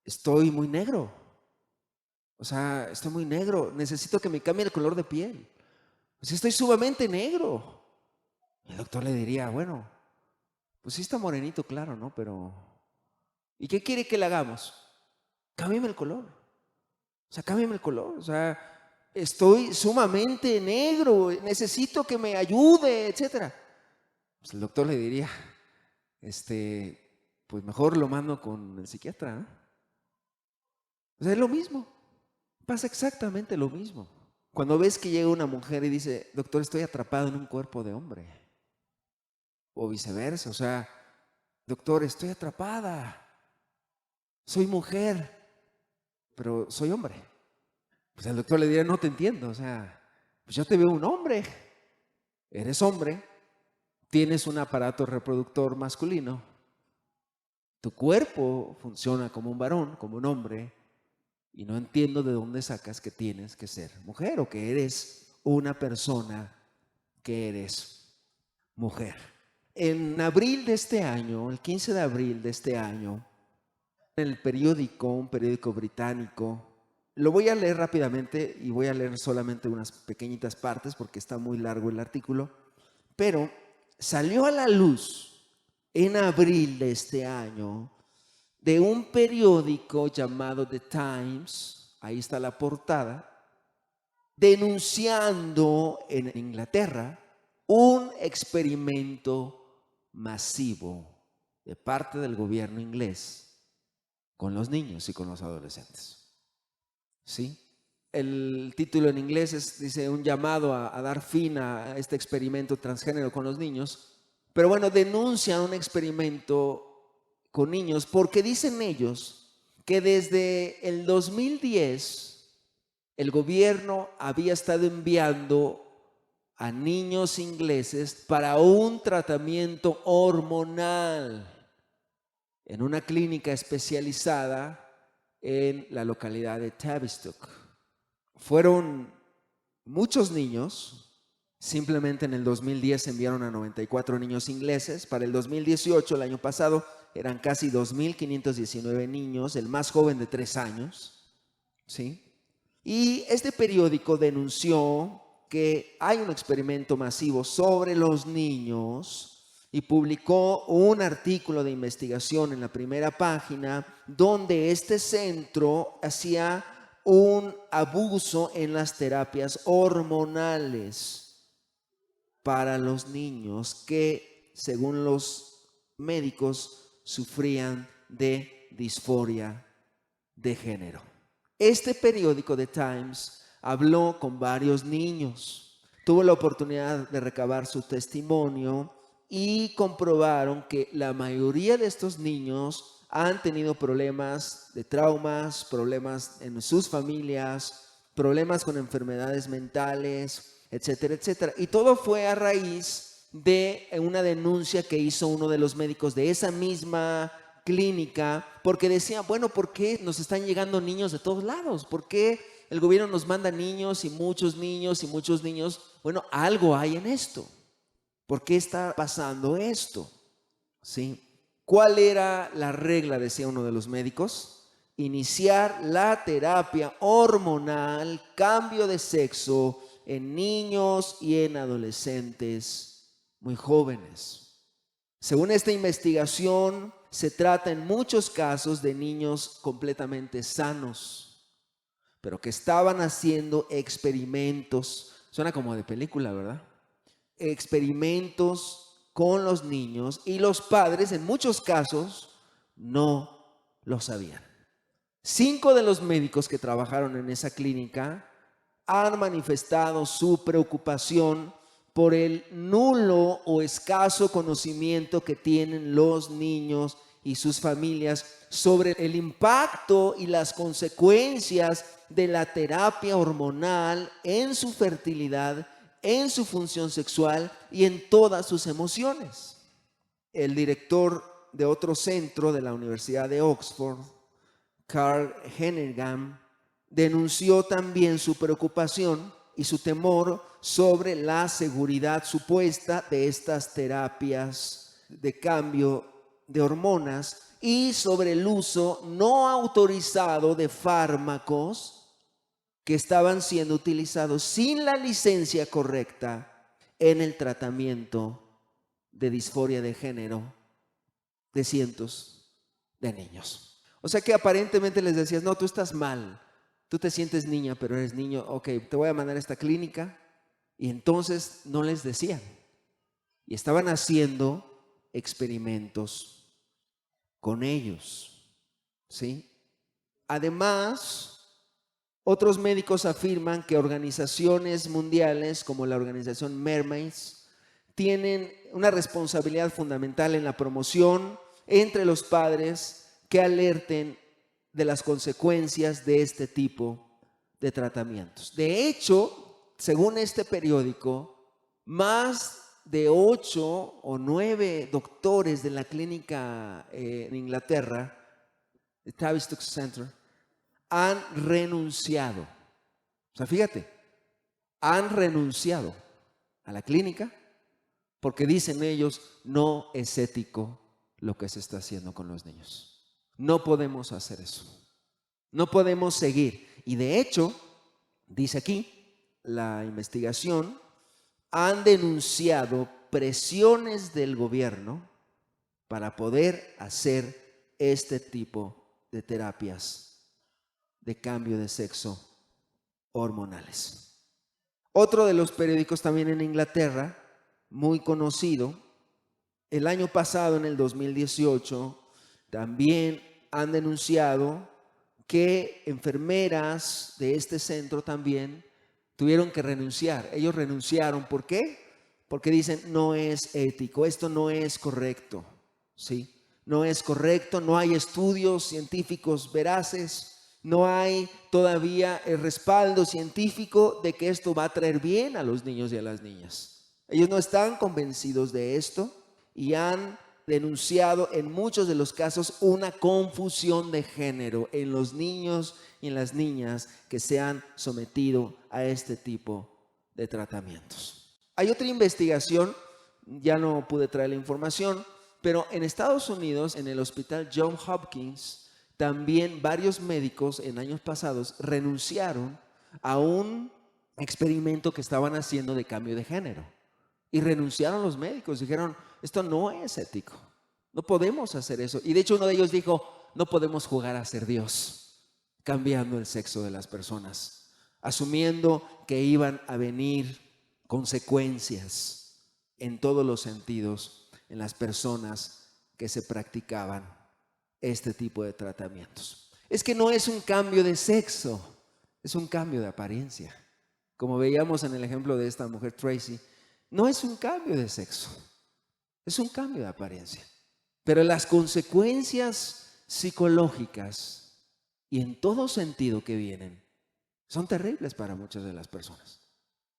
estoy muy negro? O sea, estoy muy negro, necesito que me cambie el color de piel. O sea, estoy sumamente negro. El doctor le diría: bueno, pues sí está morenito, claro, ¿no? Pero, ¿y qué quiere que le hagamos? Cámbiame el color. O sea, cámbiame el color. O sea, estoy sumamente negro, necesito que me ayude, etcétera. Pues el doctor le diría: pues mejor lo mando con el psiquiatra, ¿no? O sea, es lo mismo. Pasa exactamente lo mismo. Cuando ves que llega una mujer y dice: doctor, estoy atrapado en un cuerpo de hombre. O viceversa, o sea, doctor, estoy atrapada. Soy mujer, pero soy hombre. Pues el doctor le diría: no te entiendo, o sea, pues yo te veo un hombre. Eres hombre, tienes un aparato reproductor masculino, tu cuerpo funciona como un varón, como un hombre, y no entiendo de dónde sacas que tienes que ser mujer o que eres una persona que eres mujer. En abril de este año, el 15 de abril de este año, el periódico, un periódico británico. Lo voy a leer rápidamente y voy a leer solamente unas pequeñitas partes porque está muy largo el artículo, pero salió a la luz en abril de este año de un periódico llamado The Times, ahí está la portada, denunciando en Inglaterra un experimento masivo de parte del gobierno inglés con los niños y con los adolescentes. ¿Sí? El título en inglés dice un llamado a dar fin a este experimento transgénero con los niños, pero bueno, denuncian un experimento con niños porque dicen ellos que desde el 2010 el gobierno había estado enviando a niños ingleses para un tratamiento hormonal en una clínica especializada en la localidad de Tavistock. Fueron muchos niños. Simplemente en el 2010 enviaron a 94 niños ingleses. Para el 2018, el año pasado, eran casi 2.519 niños, el más joven de 3 años. ¿Sí? Y este periódico denunció que hay un experimento masivo sobre los niños y publicó un artículo de investigación en la primera página donde este centro hacía un abuso en las terapias hormonales para los niños que, según los médicos, sufrían de disforia de género. Este periódico The Times habló con varios niños, tuvo la oportunidad de recabar su testimonio y comprobaron que la mayoría de estos niños han tenido problemas de traumas, problemas en sus familias, problemas con enfermedades mentales, etcétera, etcétera. Y todo fue a raíz de una denuncia que hizo uno de los médicos de esa misma clínica, porque decía, bueno, ¿por qué nos están llegando niños de todos lados? ¿Por qué el gobierno nos manda niños y muchos niños y muchos niños? Bueno, algo hay en esto. ¿Por qué está pasando esto? ¿Sí? ¿Cuál era la regla, decía uno de los médicos? Iniciar la terapia hormonal, cambio de sexo en niños y en adolescentes muy jóvenes. Según esta investigación, se trata en muchos casos de niños completamente sanos, pero que estaban haciendo experimentos. Suena como de película, ¿verdad? Experimentos con los niños y los padres en muchos casos no lo sabían. 5 de los médicos que trabajaron en esa clínica han manifestado su preocupación por el nulo o escaso conocimiento que tienen los niños y sus familias sobre el impacto y las consecuencias de la terapia hormonal en su fertilidad, en su función sexual y en todas sus emociones. El director de otro centro de la Universidad de Oxford, Carl Henningham, denunció también su preocupación y su temor sobre la seguridad supuesta de estas terapias de cambio de hormonas y sobre el uso no autorizado de fármacos que estaban siendo utilizados sin la licencia correcta en el tratamiento de disforia de género de cientos de niños. O sea que aparentemente les decías, no, tú estás mal, tú te sientes niña, pero eres niño, ok, te voy a mandar a esta clínica. Y entonces no les decían. Y estaban haciendo experimentos con ellos. ¿Sí? Además, otros médicos afirman que organizaciones mundiales como la organización Mermaids tienen una responsabilidad fundamental en la promoción entre los padres que alerten de las consecuencias de este tipo de tratamientos. De hecho, según este periódico, más de 8 o 9 doctores de la clínica en Inglaterra, el Tavistock Center, han renunciado. O sea, fíjate, han renunciado a la clínica porque dicen ellos, no es ético lo que se está haciendo con los niños. No podemos hacer eso. No podemos seguir. Y de hecho, dice aquí, la investigación, han denunciado presiones del gobierno para poder hacer este tipo de terapias de cambio de sexo hormonales. Otro de los periódicos también en Inglaterra, muy conocido, el año pasado, en el 2018, también han denunciado que enfermeras de este centro también tuvieron que renunciar. Ellos renunciaron. ¿Por qué? Porque dicen, no es ético, esto no es correcto, ¿sí? No es correcto, no hay estudios científicos veraces, no hay todavía el respaldo científico de que esto va a traer bien a los niños y a las niñas. Ellos no están convencidos de esto y han denunciado en muchos de los casos una confusión de género en los niños y en las niñas que se han sometido a este tipo de tratamientos. Hay otra investigación, ya no pude traer la información, pero en Estados Unidos, en el hospital Johns Hopkins, también varios médicos en años pasados renunciaron a un experimento que estaban haciendo de cambio de género. Y renunciaron los médicos, dijeron, esto no es ético, no podemos hacer eso. Y de hecho uno de ellos dijo, no podemos jugar a ser Dios, cambiando el sexo de las personas, asumiendo que iban a venir consecuencias en todos los sentidos en las personas que se practicaban este tipo de tratamientos. Es que no es un cambio de sexo, es un cambio de apariencia. Como veíamos en el ejemplo de esta mujer Tracy, no es un cambio de sexo, es un cambio de apariencia. Pero las consecuencias psicológicas y en todo sentido que vienen son terribles para muchas de las personas.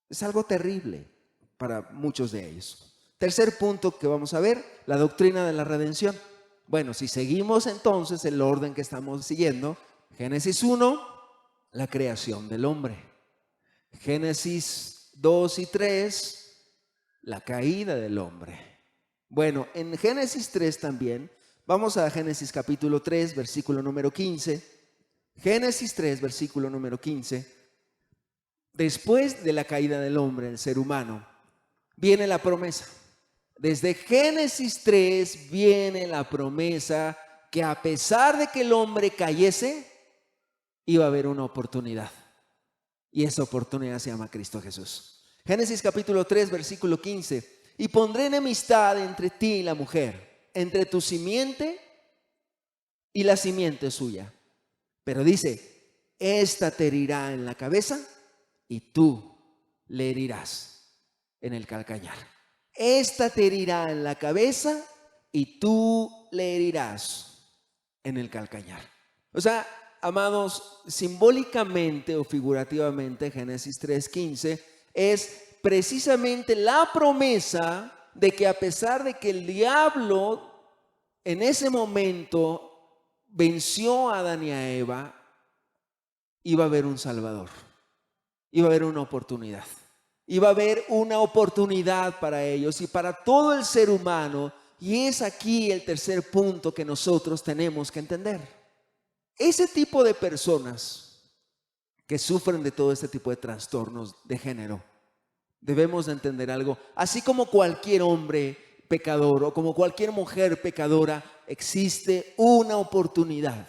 Es algo terrible para muchos de ellos. Tercer punto que vamos a ver, la doctrina de la redención. Bueno, si seguimos entonces el orden que estamos siguiendo, Génesis 1, la creación del hombre. Génesis 2 y 3, la caída del hombre. Bueno, en Génesis 3 también, vamos a Génesis capítulo 3, versículo número 15. Génesis 3, versículo número 15. Después de la caída del hombre, el ser humano, viene la promesa. Desde Génesis 3 viene la promesa que a pesar de que el hombre cayese, iba a haber una oportunidad. Y esa oportunidad se llama Cristo Jesús. Génesis capítulo 3, versículo 15. Y pondré enemistad entre ti y la mujer, entre tu simiente y la simiente suya. Pero dice, esta te herirá en la cabeza y tú le herirás en el calcañar. Esta te herirá en la cabeza y tú le herirás en el calcañar. O sea, amados, simbólicamente o figurativamente, Génesis 3:15 es precisamente la promesa de que a pesar de que el diablo en ese momento venció a Adán y a Eva, iba a haber un Salvador, iba a haber una oportunidad. Iba a haber una oportunidad para ellos y para todo el ser humano. Y es aquí el tercer punto que nosotros tenemos que entender. Ese tipo de personas que sufren de todo este tipo de trastornos de género, debemos de entender algo. Así como cualquier hombre pecador o como cualquier mujer pecadora, existe una oportunidad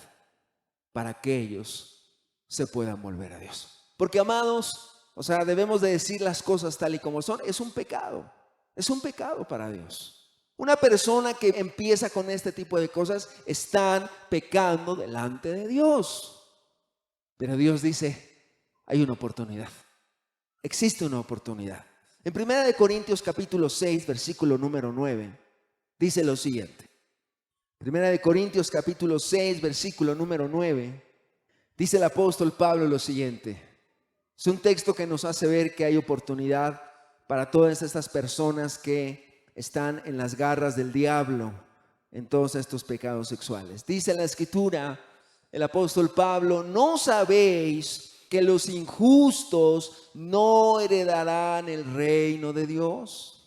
para que ellos se puedan volver a Dios. Porque, amados, o sea, debemos de decir las cosas tal y como son. Es un pecado para Dios. Una persona que empieza con este tipo de cosas están pecando delante de Dios. Pero Dios dice, hay una oportunidad. Existe una oportunidad. En 1 Corintios capítulo 6, versículo número 9, dice lo siguiente. 1 Corintios capítulo 6, versículo número 9, dice el apóstol Pablo lo siguiente. Es un texto que nos hace ver que hay oportunidad para todas estas personas que están en las garras del diablo en todos estos pecados sexuales. Dice la Escritura, el apóstol Pablo, ¿no sabéis que los injustos no heredarán el reino de Dios?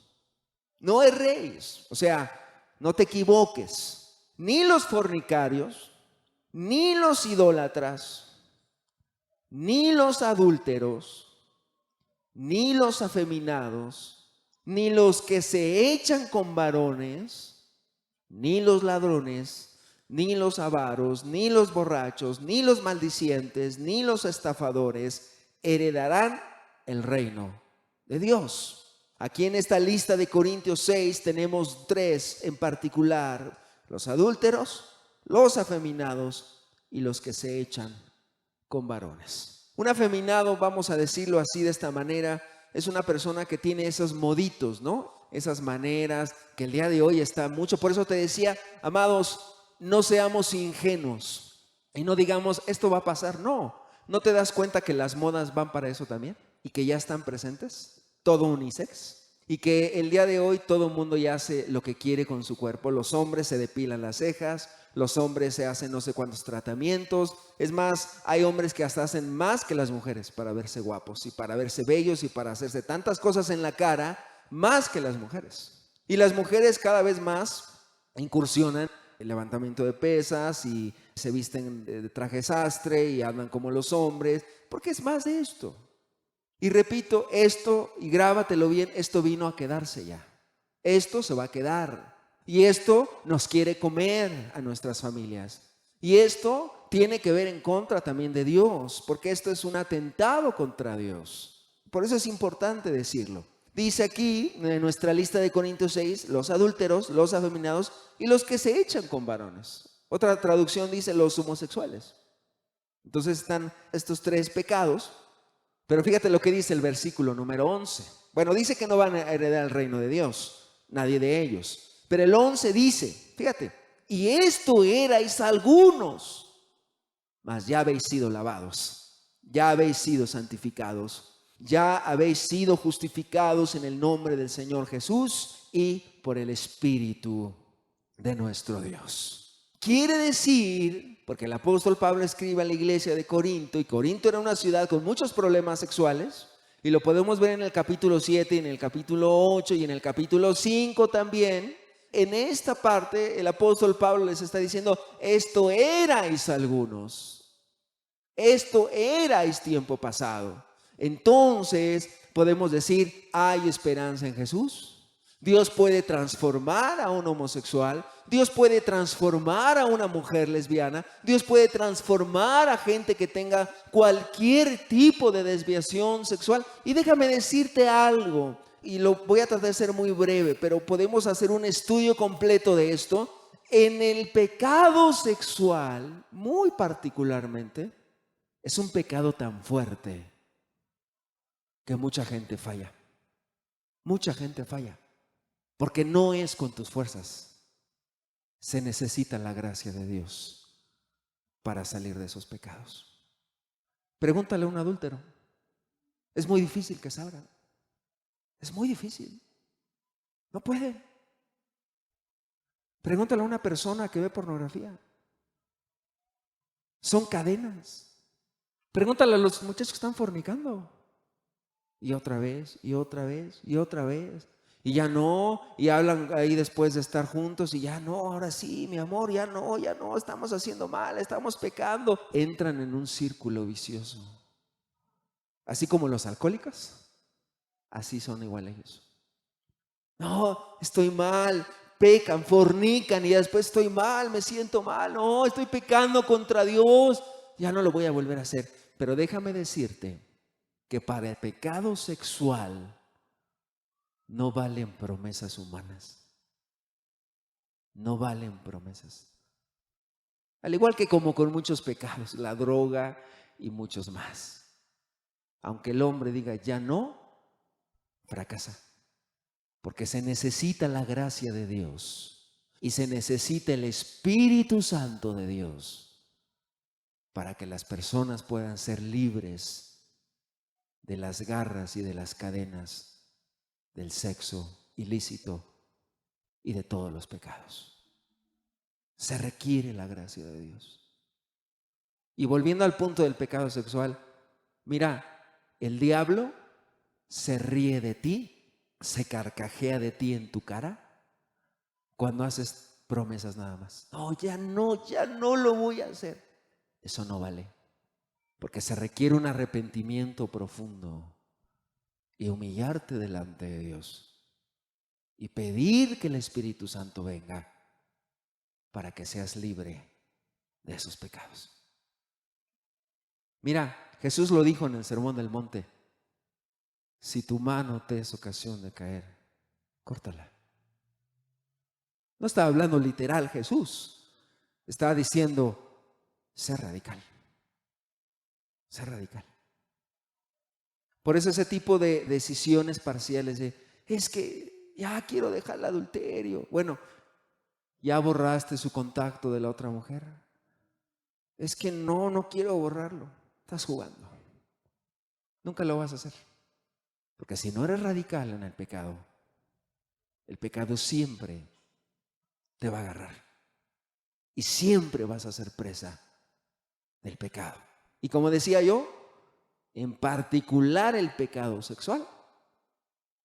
No erréis, o sea, no te equivoques, ni los fornicarios, ni los idólatras, ni los adúlteros, ni los afeminados, ni los que se echan con varones, ni los ladrones, ni los avaros, ni los borrachos, ni los maldicientes, ni los estafadores heredarán el reino de Dios. Aquí en esta lista de Corintios 6 tenemos 3 en particular: los adúlteros, los afeminados y los que se echan con varones. Un afeminado, vamos a decirlo así de esta manera, es una persona que tiene esos moditos, ¿no? Esas maneras que el día de hoy está mucho. Por eso te decía, amados, no seamos ingenuos y no digamos, esto va a pasar. ¿No te das cuenta que las modas van para eso también? Y que ya están presentes, todo unisex. Y que el día de hoy todo el mundo ya hace lo que quiere con su cuerpo. Los hombres se depilan las cejas, los hombres se hacen no sé cuántos tratamientos. Es más, hay hombres que hasta hacen más que las mujeres para verse guapos y para verse bellos y para hacerse tantas cosas en la cara, más que las mujeres. Y las mujeres cada vez más incursionan el levantamiento de pesas y se visten de traje sastre y andan como los hombres, porque es más de esto. Y repito, esto, y grábatelo bien, esto vino a quedarse ya. Esto se va a quedar. Y esto nos quiere comer a nuestras familias. Y esto tiene que ver en contra también de Dios, porque esto es un atentado contra Dios. Por eso es importante decirlo. Dice aquí en nuestra lista de Corintios 6, los adúlteros, los afeminados y los que se echan con varones. Otra traducción dice los homosexuales. Entonces están estos 3 pecados. Pero fíjate lo que dice el versículo número 11. Bueno, dice que no van a heredar el reino de Dios, nadie de ellos. Pero el 11 dice, fíjate, y esto erais algunos, mas ya habéis sido lavados, ya habéis sido santificados, ya habéis sido justificados en el nombre del Señor Jesús y por el Espíritu de nuestro Dios. Quiere decir, porque el apóstol Pablo escribe a la iglesia de Corinto, y Corinto era una ciudad con muchos problemas sexuales, y lo podemos ver en el capítulo 7, en el capítulo 8 y en el capítulo 5 también. En esta parte el apóstol Pablo les está diciendo, esto erais algunos, esto erais tiempo pasado. Entonces podemos decir, hay esperanza en Jesús. Dios puede transformar a un homosexual, Dios puede transformar a una mujer lesbiana, Dios puede transformar a gente que tenga cualquier tipo de desviación sexual. Y déjame decirte algo, y lo voy a tratar de ser muy breve, pero podemos hacer un estudio completo de esto. En el pecado sexual, muy particularmente, es un pecado tan fuerte que mucha gente falla. Mucha gente falla. Porque no es con tus fuerzas. Se necesita la gracia de Dios para salir de esos pecados. Pregúntale a un adúltero. Es muy difícil que salgan. Es muy difícil. No pueden. Pregúntale a una persona que ve pornografía. Son cadenas. Pregúntale a los muchachos que están fornicando. Y otra vez, y otra vez, y otra vez. Y ya no, y hablan ahí después de estar juntos, y ya no, ahora sí, mi amor, ya no, estamos haciendo mal, estamos pecando. Entran en un círculo vicioso. Así como los alcohólicos, así son igual ellos. No, estoy mal, pecan, fornican, y después estoy mal, me siento mal, no, estoy pecando contra Dios, ya no lo voy a volver a hacer. Pero déjame decirte que para el pecado sexual no valen promesas humanas. No valen promesas. Al igual que como con muchos pecados, la droga y muchos más. Aunque el hombre diga ya no, fracasa. Porque se necesita la gracia de Dios y se necesita el Espíritu Santo de Dios para que las personas puedan ser libres de las garras y de las cadenas del sexo ilícito y de todos los pecados. Se requiere la gracia de Dios. Y volviendo al punto del pecado sexual, mira, el diablo se ríe de ti, se carcajea de ti en tu cara cuando haces promesas nada más. No, ya no lo voy a hacer. Eso no vale, porque se requiere un arrepentimiento profundo y humillarte delante de Dios y pedir que el Espíritu Santo venga para que seas libre de esos pecados. Mira, Jesús lo dijo en el Sermón del Monte: si tu mano te es ocasión de caer, córtala. No estaba hablando literal Jesús, estaba diciendo: sé radical, sé radical. Por eso ese tipo de decisiones parciales es que ya quiero dejar el adulterio. Bueno, ya borraste su contacto de la otra mujer. Es que no quiero borrarlo. Estás jugando. Nunca lo vas a hacer. Porque si no eres radical en el pecado siempre te va a agarrar. Y siempre vas a ser presa del pecado. Y como decía yo, en particular el pecado sexual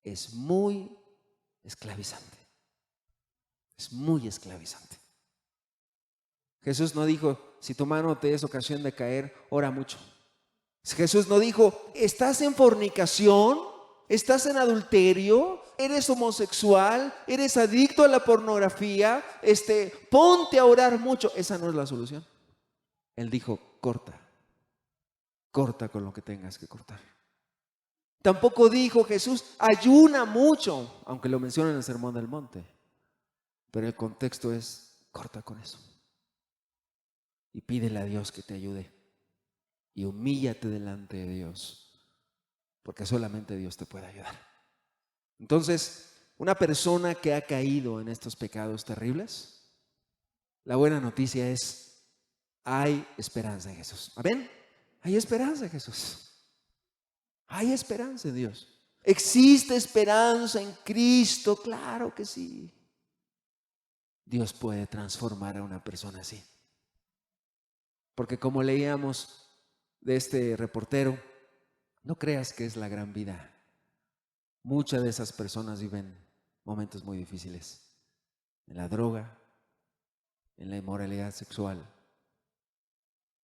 es muy esclavizante. Es muy esclavizante. Jesús no dijo: si tu mano te es ocasión de caer, ora mucho. Jesús no dijo: estás en fornicación, estás en adulterio, eres homosexual, eres adicto a la pornografía, ponte a orar mucho. Esa no es la solución. Él dijo: corta con lo que tengas que cortar. Tampoco dijo Jesús: ayuna mucho, aunque lo menciona en el Sermón del Monte. Pero el contexto es: corta con eso. Y pídele a Dios que te ayude. Y humíllate delante de Dios, porque solamente Dios te puede ayudar. Entonces, una persona que ha caído en estos pecados terribles, la buena noticia es: hay esperanza en Jesús. ¿Amén? Hay esperanza en Jesús. Hay esperanza en Dios. ¿Existe esperanza en Cristo? Claro que sí. Dios puede transformar a una persona así. Porque como leíamos de este reportero, no creas que es la gran vida. Muchas de esas personas viven momentos muy difíciles. En la droga, en la inmoralidad sexual.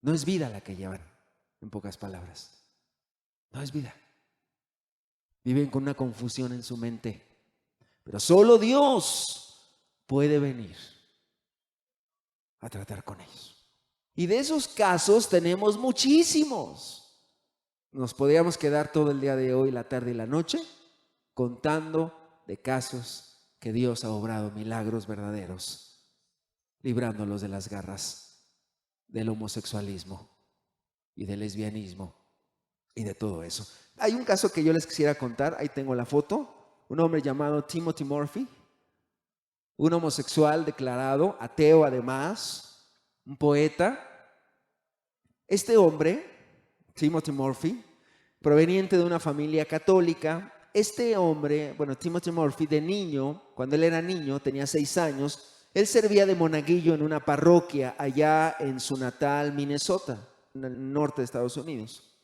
No es vida la que llevan, en pocas palabras. No es vida. Viven con una confusión en su mente. Pero solo Dios puede venir a tratar con ellos. Y de esos casos tenemos muchísimos. Nos podríamos quedar todo el día de hoy, la tarde y la noche, contando de casos que Dios ha obrado milagros verdaderos, librándolos de las garras del homosexualismo y del lesbianismo y de todo eso. Hay un caso que yo les quisiera contar, ahí tengo la foto, un hombre llamado Timothy Murphy, un homosexual declarado, ateo además, un poeta. Este hombre, Timothy Murphy, proveniente de una familia católica, Timothy Murphy, de niño, cuando él era niño, tenía 6 años, él servía de monaguillo en una parroquia allá en su natal Minnesota, en el norte de Estados Unidos.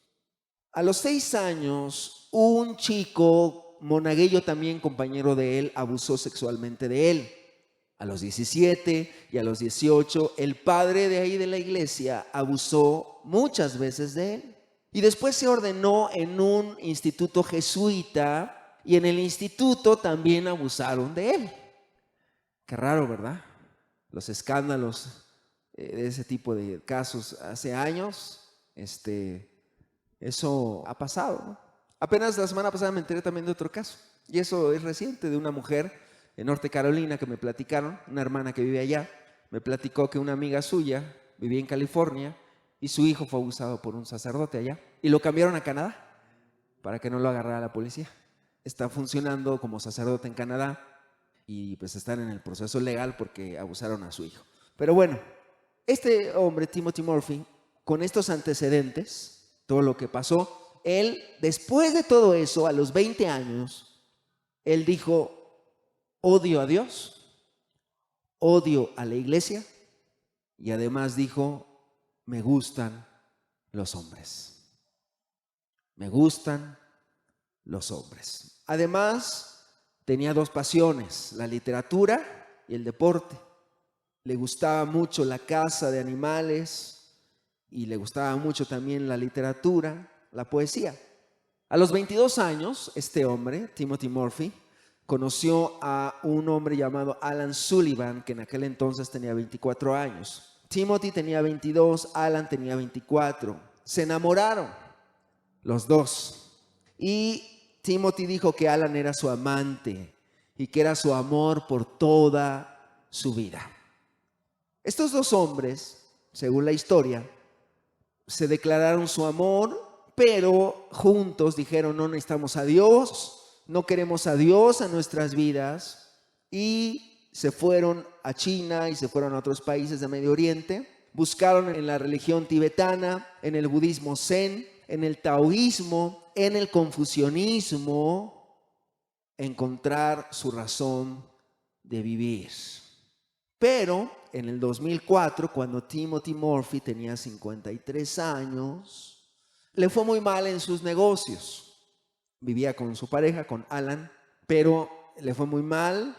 A los 6 años, un chico monaguillo, también compañero de él, abusó sexualmente de él. A los 17 y a los 18, el padre de ahí de la iglesia abusó muchas veces de él. Y después se ordenó en un instituto jesuita y en el instituto también abusaron de él. Qué raro, ¿verdad? Los escándalos de ese tipo de casos hace años, eso ha pasado, ¿no? Apenas la semana pasada me enteré también de otro caso, y eso es reciente, de una mujer en Norte Carolina que me platicaron, una hermana que vive allá, me platicó que una amiga suya vivía en California y su hijo fue abusado por un sacerdote allá y lo cambiaron a Canadá para que no lo agarrara la policía. Está funcionando como sacerdote en Canadá y pues están en el proceso legal porque abusaron a su hijo. Pero bueno, este hombre, Timothy Murphy, con estos antecedentes, todo lo que pasó, él, después de todo eso, a los 20 años, él dijo: odio a Dios, odio a la iglesia, y además dijo: me gustan los hombres. Me gustan los hombres. Además, tenía 2 pasiones: la literatura y el deporte. le gustaba mucho la caza de animales y le gustaba mucho también la literatura, la poesía. A los 22 años, este hombre, Timothy Murphy, conoció a un hombre llamado Alan Sullivan, que en aquel entonces tenía 24 años. Timothy tenía 22, Alan tenía 24. Se enamoraron los dos. Y Timothy dijo que Alan era su amante y que era su amor por toda su vida. Estos dos hombres, según la historia, se declararon su amor, pero juntos dijeron: no necesitamos a Dios, no queremos a Dios en nuestras vidas, y se fueron a China y se fueron a otros países de Medio Oriente. Buscaron en la religión tibetana, en el budismo zen, en el taoísmo, en el confucianismo, encontrar su razón de vivir. Pero en el 2004, cuando Timothy Murphy tenía 53 años, le fue muy mal en sus negocios. Vivía con su pareja, con Alan, pero le fue muy mal.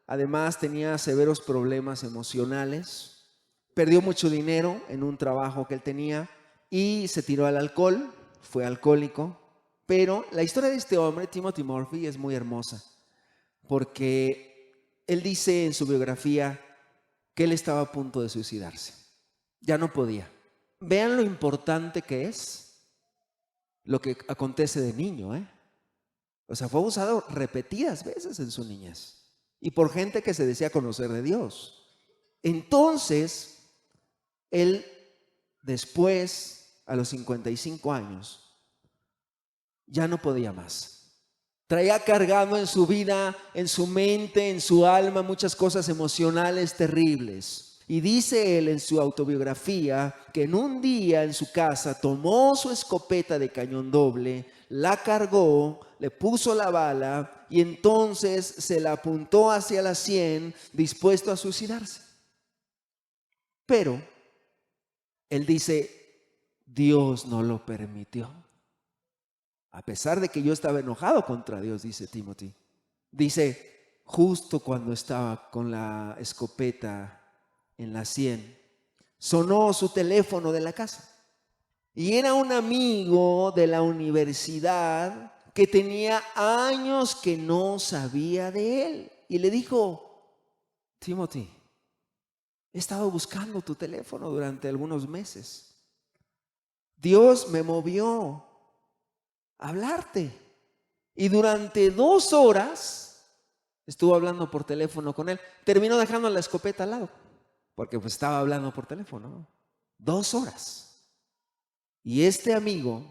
Además, tenía severos problemas emocionales. Perdió mucho dinero en un trabajo que él tenía y se tiró al alcohol. Fue alcohólico. Pero la historia de este hombre, Timothy Murphy, es muy hermosa, porque él dice en su biografía que él estaba a punto de suicidarse. Ya no podía. Vean lo importante que es lo que acontece de niño, O sea, fue abusado repetidas veces en su niñez y por gente que se decía conocer de Dios. Entonces, él después, a los 55 años, ya no podía más. Traía cargado en su vida, en su mente, en su alma, muchas cosas emocionales terribles. Y dice él en su autobiografía que en un día en su casa tomó su escopeta de cañón doble, la cargó, le puso la bala y entonces se la apuntó hacia la sien, dispuesto a suicidarse. Pero él dice: Dios no lo permitió. A pesar de que yo estaba enojado contra Dios, dice Timothy. Dice: justo cuando estaba con la escopeta en la sien, sonó su teléfono de la casa. Y era un amigo de la universidad que tenía años que no sabía de él. Y le dijo: Timothy, he estado buscando tu teléfono durante algunos meses. Dios me movió a hablarte. Y durante 2 horas estuvo hablando por teléfono con él. Terminó dejando la escopeta al lado, porque pues estaba hablando por teléfono. 2 horas. Y este amigo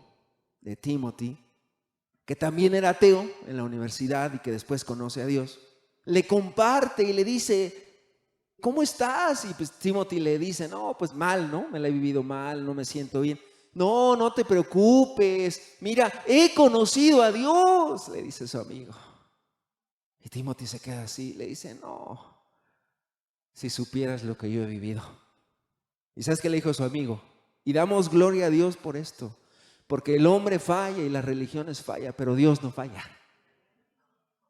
de Timothy, que también era ateo en la universidad y que después conoce a Dios, le comparte y le dice: ¿cómo estás? Y pues Timothy le dice: no, pues mal, ¿no? Me la he vivido mal, no me siento bien. No, no te preocupes. Mira, he conocido a Dios, le dice su amigo. Y Timothy se queda así, le dice: no, si supieras lo que yo he vivido. ¿Y sabes qué le dijo su amigo? Y damos gloria a Dios por esto, porque el hombre falla y las religiones fallan, pero Dios no falla.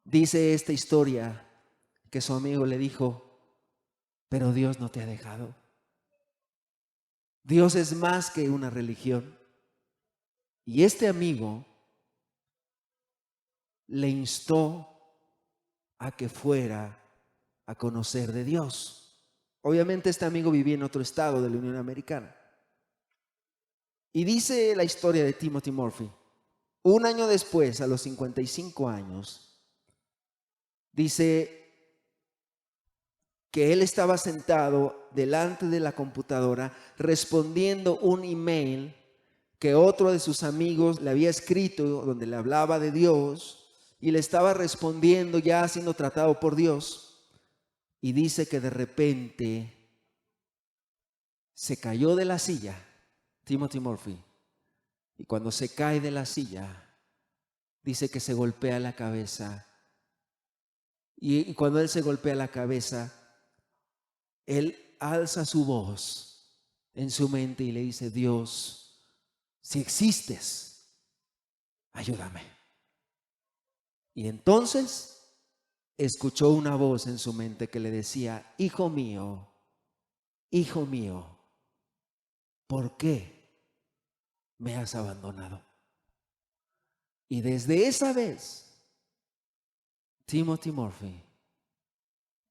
Dice esta historia que su amigo le dijo: pero Dios no te ha dejado. Dios es más que una religión. Y este amigo le instó a que fuera a conocer de Dios. Obviamente este amigo vivía en otro estado de la Unión Americana. Y dice la historia de Timothy Murphy, un año después, a los 55 años, dice que él estaba sentado delante de la computadora respondiendo un email que otro de sus amigos le había escrito, donde le hablaba de Dios, y le estaba respondiendo, ya siendo tratado por Dios. Y dice que de repente se cayó de la silla Timothy Murphy, y cuando se cae de la silla dice que se golpea la cabeza, y cuando él se golpea la cabeza, él alza su voz en su mente y le dice: Dios, si existes, ayúdame. Y entonces escuchó una voz en su mente que le decía: hijo mío, hijo mío, ¿por qué me has abandonado? Y desde esa vez, Timothy Murphy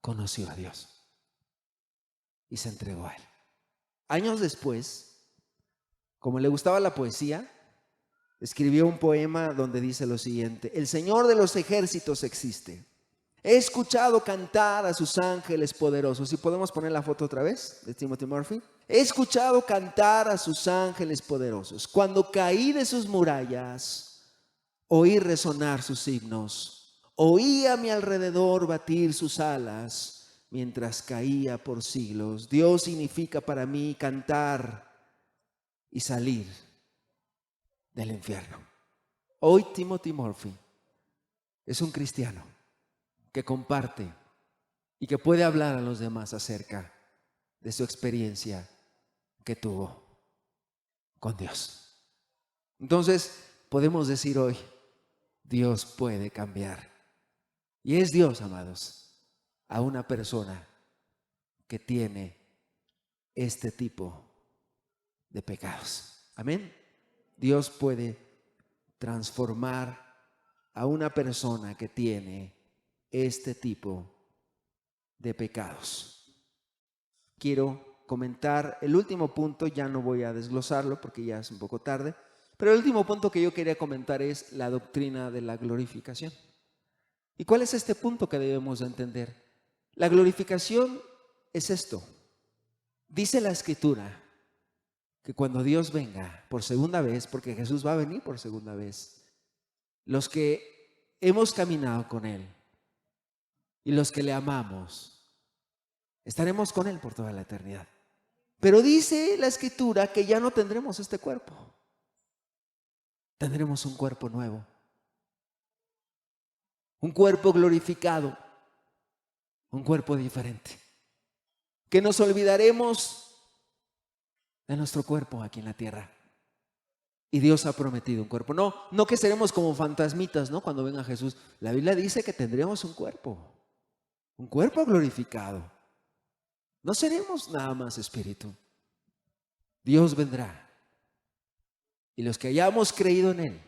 conoció a Dios y se entregó a Él. Años después, como le gustaba la poesía, escribió un poema donde dice lo siguiente: el Señor de los ejércitos existe. He escuchado cantar a sus ángeles poderosos. ¿Y podemos poner la foto otra vez de Timothy Murphy? He escuchado cantar a sus ángeles poderosos. Cuando caí de sus murallas, oí resonar sus himnos. Oí a mi alrededor batir sus alas mientras caía por siglos. Dios significa para mí cantar y salir del infierno. Hoy Timothy Murphy es un cristiano que comparte y que puede hablar a los demás acerca de su experiencia que tuvo con Dios. Entonces podemos decir hoy, Dios puede cambiar. Y es Dios, amados, a una persona que tiene este tipo de pecados. Amén. Dios puede transformar a una persona que tiene este tipo de pecados. Quiero comentar el último punto, ya no voy a desglosarlo porque ya es un poco tarde, pero el último punto que yo quería comentar es la doctrina de la glorificación. ¿Y cuál es este punto que debemos de entender? La glorificación es esto. Dice la Escritura que cuando Dios venga por segunda vez, porque Jesús va a venir por segunda vez, los que hemos caminado con Él y los que le amamos, estaremos con Él por toda la eternidad. Pero dice la Escritura que ya no tendremos este cuerpo. Tendremos un cuerpo nuevo. Un cuerpo glorificado. Un cuerpo diferente. Que nos olvidaremos de nuestro cuerpo aquí en la tierra. Y Dios ha prometido un cuerpo. No que seremos como fantasmitas, ¿no? Cuando venga Jesús. La Biblia dice que tendremos un cuerpo glorificado. No seremos nada más espíritu. Dios vendrá. Y los que hayamos creído en Él,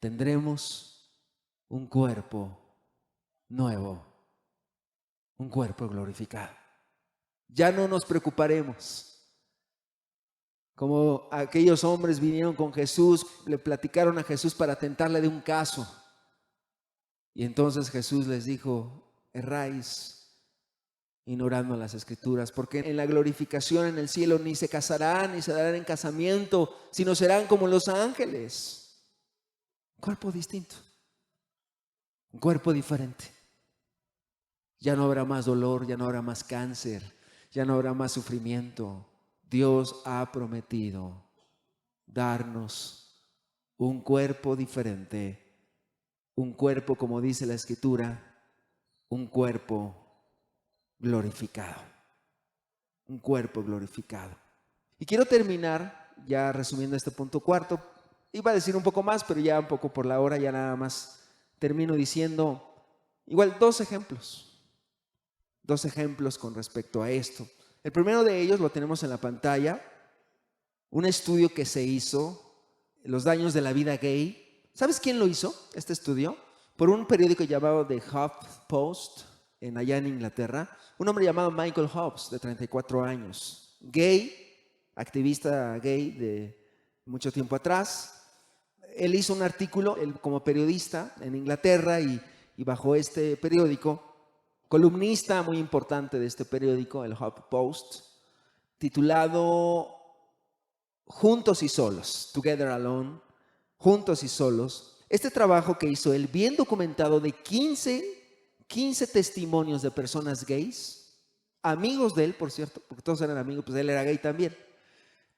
tendremos un cuerpo nuevo, un cuerpo glorificado. Ya no nos preocuparemos. Como aquellos hombres vinieron con Jesús, le platicaron a Jesús para tentarle de un caso. Y entonces Jesús les dijo: erráis ignorando las Escrituras, porque en la glorificación en el cielo ni se casarán ni se darán en casamiento, sino serán como los ángeles. Un cuerpo distinto, un cuerpo diferente. Ya no habrá más dolor, ya no habrá más cáncer, ya no habrá más sufrimiento. Dios ha prometido darnos un cuerpo diferente, un cuerpo, como dice la Escritura, un cuerpo glorificado, un cuerpo glorificado. Y quiero terminar ya resumiendo este punto cuarto. Iba a decir un poco más, pero ya un poco por la hora, ya nada más termino diciendo igual dos ejemplos con respecto a esto. El primero de ellos lo tenemos en la pantalla, un estudio que se hizo, los daños de la vida gay. ¿Sabes quién lo hizo, este estudio? Por un periódico llamado The HuffPost, allá en Inglaterra. Un hombre llamado Michael Hobbs, de 34 años, gay, activista gay de mucho tiempo atrás. Él hizo un artículo como periodista en Inglaterra y bajo este periódico, columnista muy importante de este periódico, el HuffPost, titulado Juntos y Solos, Together Alone, Juntos y Solos. Este trabajo que hizo él, bien documentado, de 15 testimonios de personas gays, amigos de él, por cierto, porque todos eran amigos, pues él era gay también.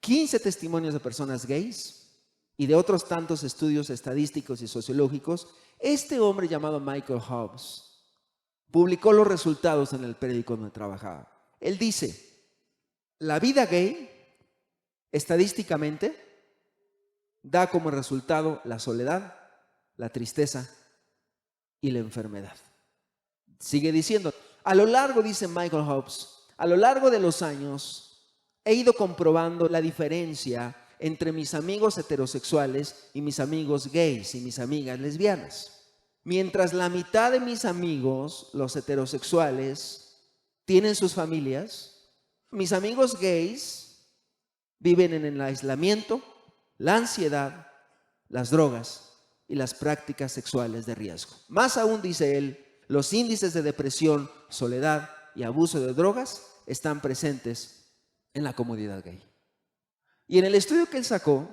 15 testimonios de personas gays y de otros tantos estudios estadísticos y sociológicos. Este hombre llamado Michael Hobbs publicó los resultados en el periódico donde trabajaba. Él dice: la vida gay, estadísticamente, da como resultado la soledad, la tristeza y la enfermedad. Sigue diciendo, a lo largo, dice Michael Hobbs, A lo largo de los años he ido comprobando la diferencia entre mis amigos heterosexuales y mis amigos gays y mis amigas lesbianas. Mientras la mitad de mis amigos, los heterosexuales, tienen sus familias, mis amigos gays viven en el aislamiento, la ansiedad, las drogas y las prácticas sexuales de riesgo. Más aún, dice él, los índices de depresión, soledad y abuso de drogas están presentes en la comunidad gay. Y en el estudio que él sacó,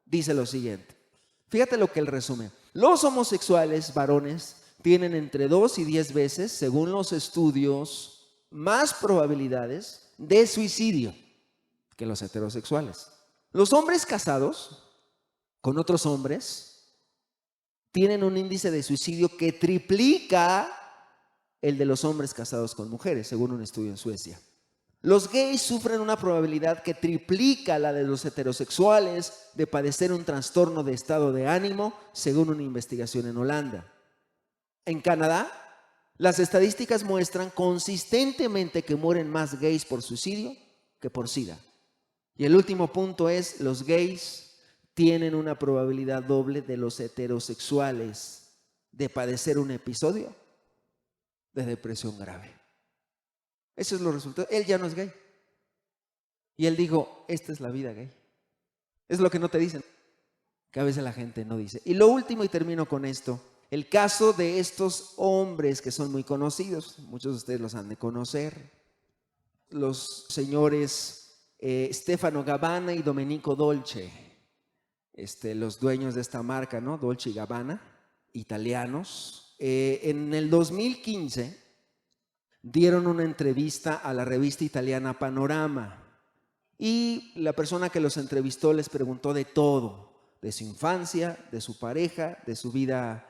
dice lo siguiente. Fíjate lo que él resume. Los homosexuales varones tienen entre 2 y 10 veces, según los estudios, más probabilidades de suicidio que los heterosexuales. Los hombres casados con otros hombres tienen un índice de suicidio que triplica el de los hombres casados con mujeres, según un estudio en Suecia. Los gays sufren una probabilidad que triplica la de los heterosexuales de padecer un trastorno de estado de ánimo, según una investigación en Holanda. En Canadá, las estadísticas muestran consistentemente que mueren más gays por suicidio que por SIDA. Y el último punto es, los gays tienen una probabilidad doble de los heterosexuales de padecer un episodio de depresión grave. Eso es los resultados. Él ya no es gay. Y él dijo, esta es la vida gay. Es lo que no te dicen, que a veces la gente no dice. Y lo último, y termino con esto, el caso de estos hombres que son muy conocidos, muchos de ustedes los han de conocer, los señores Stefano Gabbana y Domenico Dolce, los dueños de esta marca, ¿no? Dolce y Gabbana, italianos. En el 2015 dieron una entrevista a la revista italiana Panorama y la persona que los entrevistó les preguntó de todo, de su infancia, de su pareja, de su vida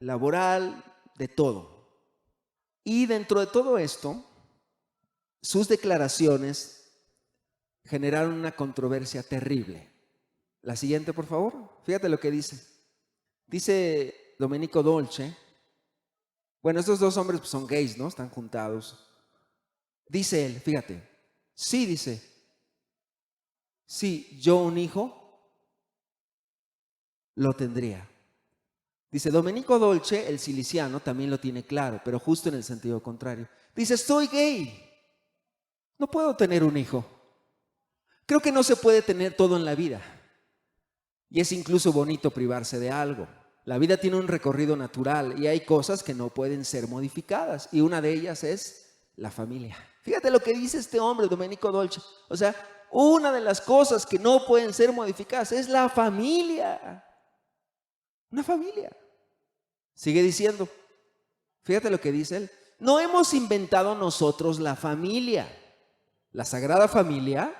laboral, de todo. Y dentro de todo esto, sus declaraciones generaron una controversia terrible. La siguiente, por favor. Fíjate lo que dice. Dice Domenico Dolce. Bueno, estos dos hombres pues, son gays, ¿no? Están juntados. Dice él, fíjate. Sí, dice. Sí, yo un hijo lo tendría. Dice, Domenico Dolce, el siciliano, también lo tiene claro, pero justo en el sentido contrario. Dice, soy gay. No puedo tener un hijo. Creo que no se puede tener todo en la vida. Y es incluso bonito privarse de algo. La vida tiene un recorrido natural y hay cosas que no pueden ser modificadas. Y una de ellas es la familia. Fíjate lo que dice este hombre, Domenico Dolce. O sea, una de las cosas que no pueden ser modificadas es la familia. Una familia. Sigue diciendo. Fíjate lo que dice él. No hemos inventado nosotros la familia. La Sagrada Familia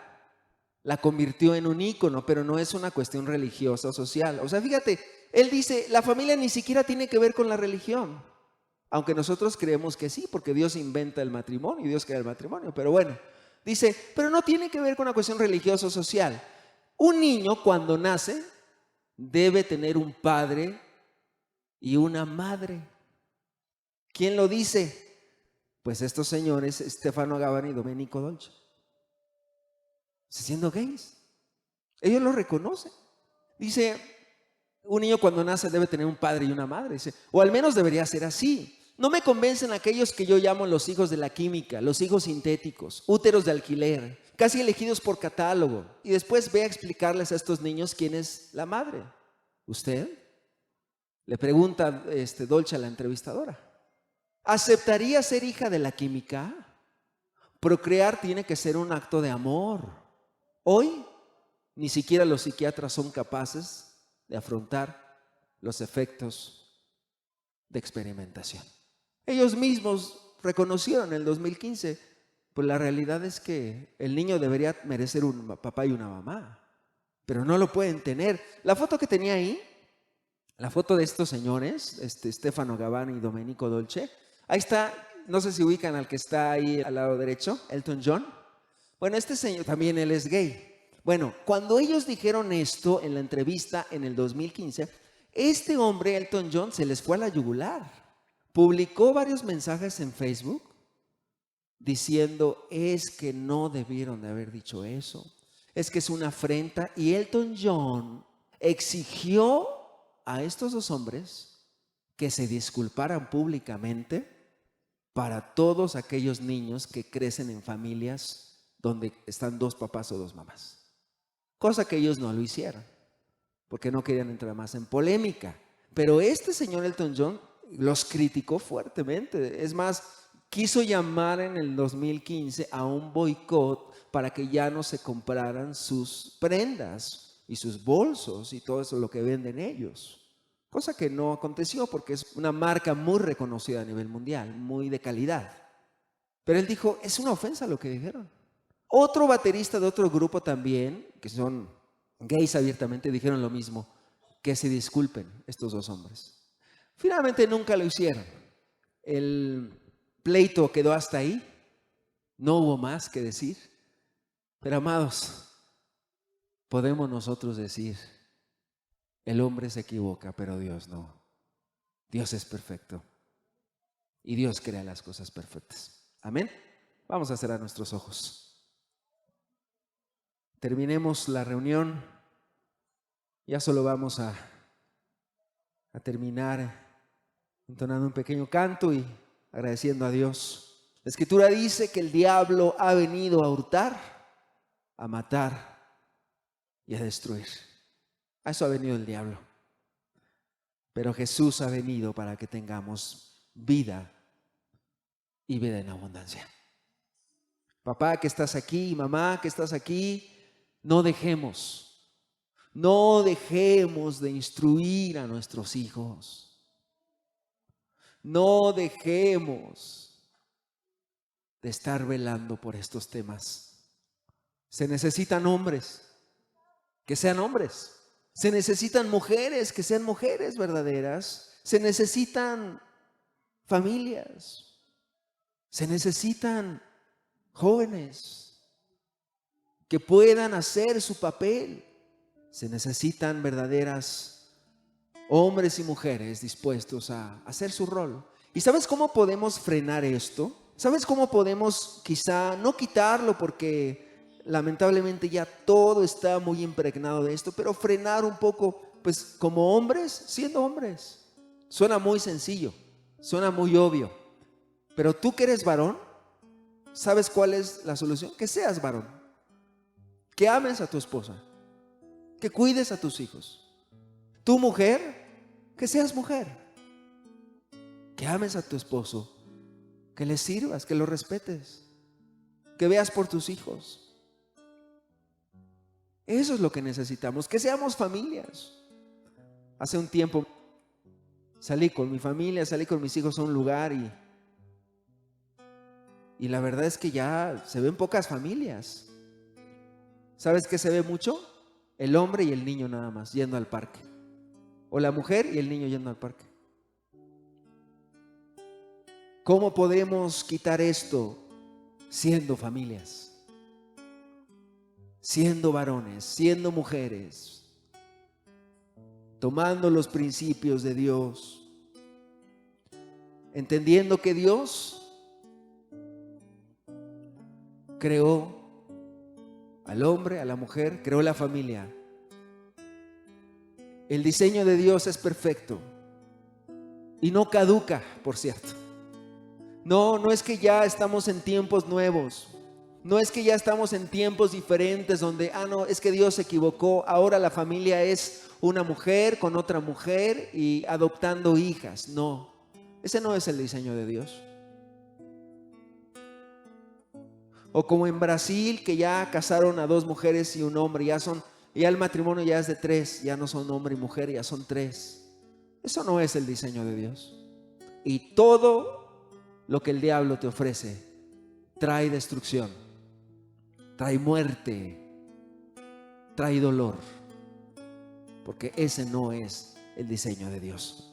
la convirtió en un ícono, pero no es una cuestión religiosa o social. O sea, fíjate, él dice, la familia ni siquiera tiene que ver con la religión, aunque nosotros creemos que sí, porque Dios inventa el matrimonio y Dios crea el matrimonio, pero bueno, dice, pero no tiene que ver con una cuestión religiosa o social. Un niño cuando nace debe tener un padre y una madre. ¿Quién lo dice? Pues estos señores, Stefano Gabbana y Domenico Dolce. Siendo gays. Ellos lo reconocen. Dice, un niño cuando nace debe tener un padre y una madre. Dice, o al menos debería ser así. No me convencen aquellos que yo llamo los hijos de la química, los hijos sintéticos, úteros de alquiler, casi elegidos por catálogo. Y después ve a explicarles a estos niños quién es la madre. ¿Usted? Le pregunta Dolce a la entrevistadora. ¿Aceptaría ser hija de la química? Procrear tiene que ser un acto de amor. Hoy, ni siquiera los psiquiatras son capaces de afrontar los efectos de experimentación. Ellos mismos reconocieron en el 2015, pues la realidad es que el niño debería merecer un papá y una mamá, pero no lo pueden tener. La foto que tenía ahí, la foto de estos señores, Stefano Gabbana y Domenico Dolce, ahí está, no sé si ubican al que está ahí al lado derecho, Elton John. Bueno, este señor también él es gay. Bueno, cuando ellos dijeron esto en la entrevista en el 2015, este hombre, Elton John, se les fue a la yugular. Publicó varios mensajes en Facebook diciendo, es que no debieron de haber dicho eso, es que es una afrenta. Y Elton John exigió a estos dos hombres que se disculparan públicamente para todos aquellos niños que crecen en familias donde están dos papás o dos mamás. Cosa que ellos no lo hicieron, porque no querían entrar más en polémica. Pero este señor Elton John los criticó fuertemente. Es más, quiso llamar en el 2015 a un boicot para que ya no se compraran sus prendas y sus bolsos y todo eso lo que venden ellos. Cosa que no aconteció porque es una marca muy reconocida a nivel mundial, muy de calidad. Pero él dijo, es una ofensa lo que dijeron. Otro baterista de otro grupo también, que son gays abiertamente, dijeron lo mismo, que se disculpen estos dos hombres. Finalmente nunca lo hicieron. El pleito quedó hasta ahí, no hubo más que decir. Pero amados, podemos nosotros decir, el hombre se equivoca, pero Dios no. Dios es perfecto y Dios crea las cosas perfectas. Amén. Vamos a cerrar nuestros ojos. Terminemos la reunión. Ya solo vamos a terminar entonando un pequeño canto y agradeciendo a Dios. La Escritura dice que el diablo ha venido a hurtar, a matar y a destruir. A eso ha venido el diablo. Pero Jesús ha venido para que tengamos vida y vida en abundancia. Papá que estás aquí, mamá que estás aquí, no dejemos de instruir a nuestros hijos. No dejemos de estar velando por estos temas. Se necesitan hombres que sean hombres. Se necesitan mujeres que sean mujeres verdaderas. Se necesitan familias. Se necesitan jóvenes que puedan hacer su papel. Se necesitan verdaderas hombres y mujeres dispuestos a hacer su rol. ¿Y sabes cómo podemos frenar esto? ¿Sabes cómo podemos quizá no quitarlo porque lamentablemente ya todo está muy impregnado de esto, pero frenar un poco, pues como hombres, siendo hombres? Suena muy sencillo, suena muy obvio, pero tú que eres varón, ¿sabes cuál es la solución? Que seas varón, que ames a tu esposa, que cuides a tus hijos. Tu mujer, que seas mujer, que ames a tu esposo, que le sirvas, que lo respetes, que veas por tus hijos. Eso es lo que necesitamos, que seamos familias. Hace un tiempo salí con mi familia, salí con mis hijos a un lugar y la verdad es que ya se ven pocas familias. ¿Sabes qué se ve mucho? El hombre y el niño nada más yendo al parque, o la mujer y el niño yendo al parque. ¿Cómo podemos quitar esto? Siendo familias, siendo varones, siendo mujeres, tomando los principios de Dios, entendiendo que Dios creó al hombre, a la mujer, creó la familia. El diseño de Dios es perfecto y no caduca, por cierto. No es que ya estamos en tiempos nuevos. No es que ya estamos en tiempos diferentes donde, no, es que Dios se equivocó. Ahora la familia es una mujer con otra mujer y adoptando hijas. No, ese no es el diseño de Dios. O como en Brasil, que ya casaron a dos mujeres y un hombre, ya el matrimonio ya es de tres, ya no son hombre y mujer, ya son tres. Eso no es el diseño de Dios. Y todo lo que el diablo te ofrece trae destrucción, trae muerte, trae dolor, porque ese no es el diseño de Dios.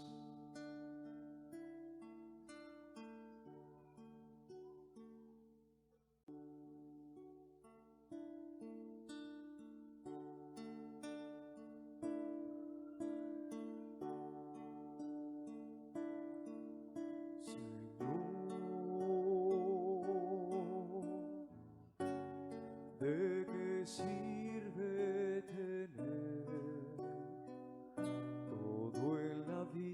sirve tener todo en la vida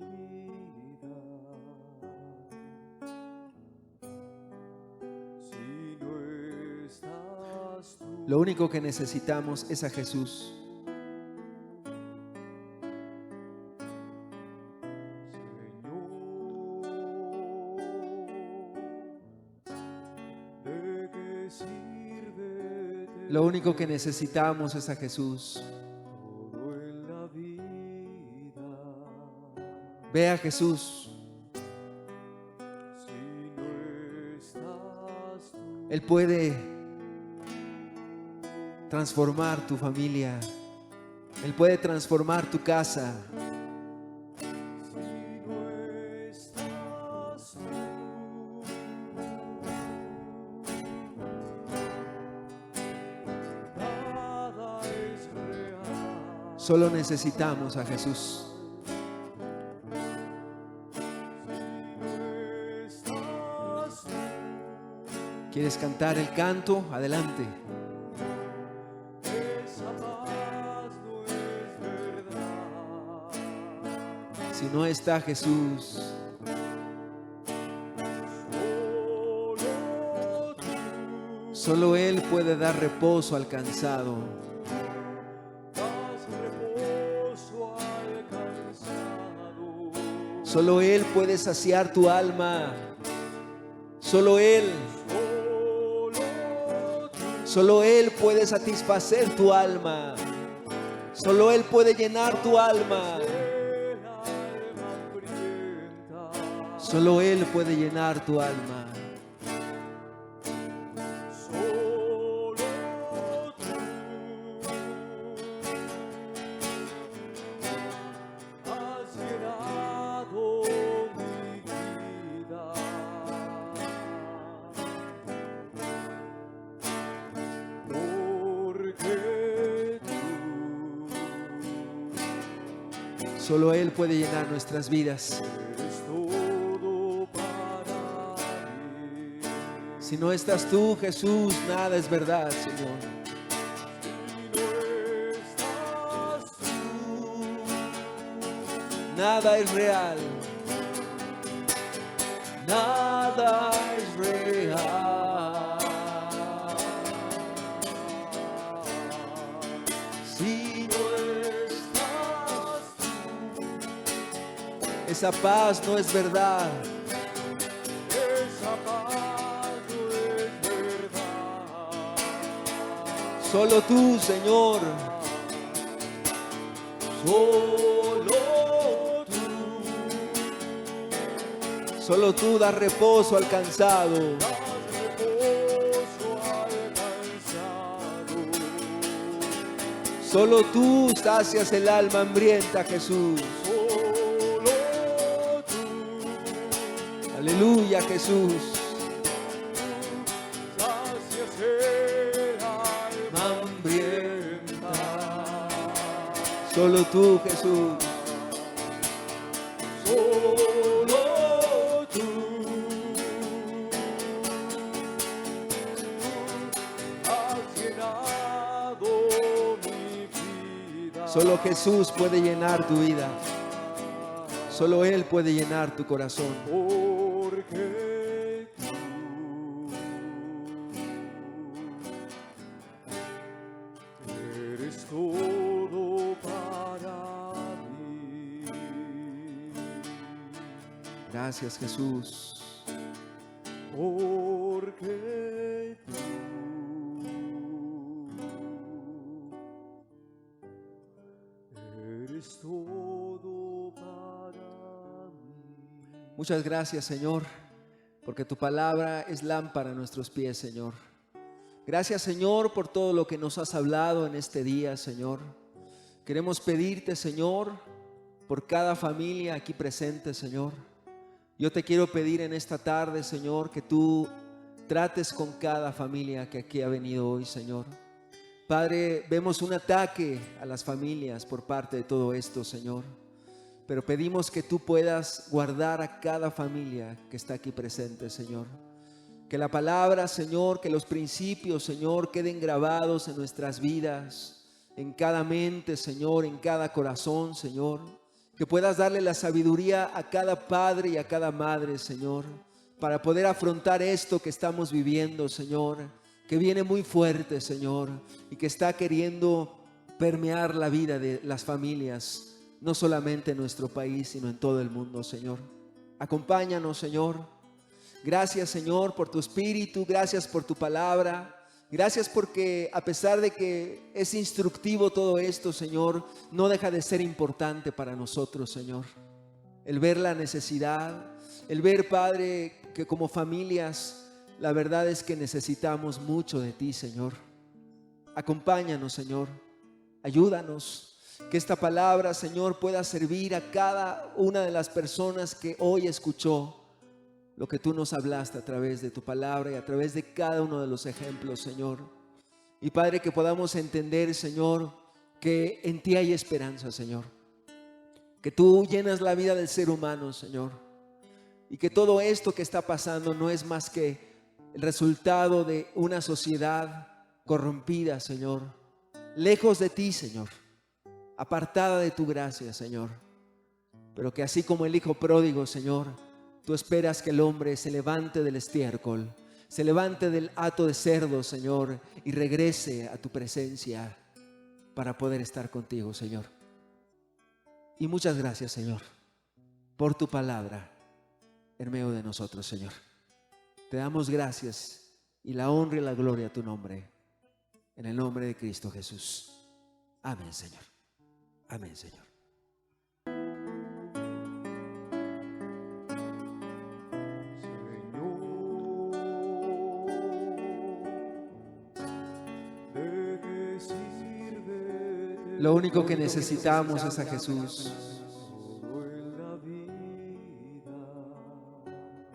si no estás tú? Lo único que necesitamos es a Jesús. Lo único que necesitamos es a Jesús. Ve a Jesús. Él puede transformar tu familia. Él puede transformar tu casa. Solo necesitamos a Jesús. ¿Quieres cantar el canto? Adelante. Si no está Jesús, solo Él puede dar reposo al cansado. Solo Él puede saciar tu alma. Solo Él. Solo Él puede satisfacer tu alma. Solo Él puede llenar tu alma. Solo Él puede llenar tu alma. Solo Él puede llenar nuestras vidas. Si no estás tú, Jesús, nada es verdad, Señor. Nada es real. Nada es real. Si no estás tú, esa paz no es verdad. Esa paz no es verdad. Solo tú, Señor. Solo tú das reposo al cansado. Solo tú sacias el alma hambrienta, Jesús. Aleluya, Jesús. Sacias el alma hambrienta. Solo tú, Jesús. Solo Jesús puede llenar tu vida. Solo Él puede llenar tu corazón. Porque tú eres todo para mí. Gracias, Jesús. Porque tú eres todo para mí. Muchas gracias, Señor, porque tu palabra es lámpara a nuestros pies, Señor. Gracias, Señor, por todo lo que nos has hablado en este día, Señor. Queremos pedirte, Señor, por cada familia aquí presente, Señor. Yo te quiero pedir en esta tarde, Señor, que tú trates con cada familia que aquí ha venido hoy, Señor. Padre, vemos un ataque a las familias por parte de todo esto, Señor. Pero pedimos que tú puedas guardar a cada familia que está aquí presente, Señor. Que la palabra, Señor, que los principios, Señor, queden grabados en nuestras vidas, en cada mente, Señor, en cada corazón, Señor. Que puedas darle la sabiduría a cada padre y a cada madre, Señor, para poder afrontar esto que estamos viviendo, Señor, que viene muy fuerte, Señor, y que está queriendo permear la vida de las familias, no solamente en nuestro país, sino en todo el mundo, Señor. Acompáñanos, Señor. Gracias, Señor, por tu espíritu, gracias por tu palabra, gracias porque a pesar de que es instructivo todo esto, Señor, no deja de ser importante para nosotros, Señor. El ver la necesidad, el ver, Padre, que como familias, la verdad es que necesitamos mucho de ti, Señor. Acompáñanos, Señor, ayúdanos, que esta palabra, Señor, pueda servir a cada una de las personas que hoy escuchó lo que tú nos hablaste a través de tu palabra y a través de cada uno de los ejemplos, Señor. Y Padre, que podamos entender, Señor, que en ti hay esperanza, Señor. Que tú llenas la vida del ser humano, Señor. Y que todo esto que está pasando no es más que el resultado de una sociedad corrompida, Señor. Lejos de ti, Señor. Apartada de tu gracia, Señor. Pero que así como el hijo pródigo, Señor, tú esperas que el hombre se levante del estiércol, se levante del hato de cerdo, Señor, y regrese a tu presencia para poder estar contigo, Señor. Y muchas gracias, Señor, por tu palabra en medio de nosotros, Señor. Te damos gracias y la honra y la gloria a tu nombre, en el nombre de Cristo Jesús. Amén, Señor. Amén, Señor. Lo único que necesitamos es a Jesús.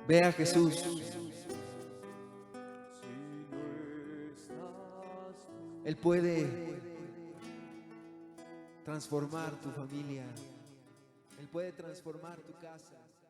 Ve a Jesús. Él puede transformar tu familia. Él puede transformar tu casa.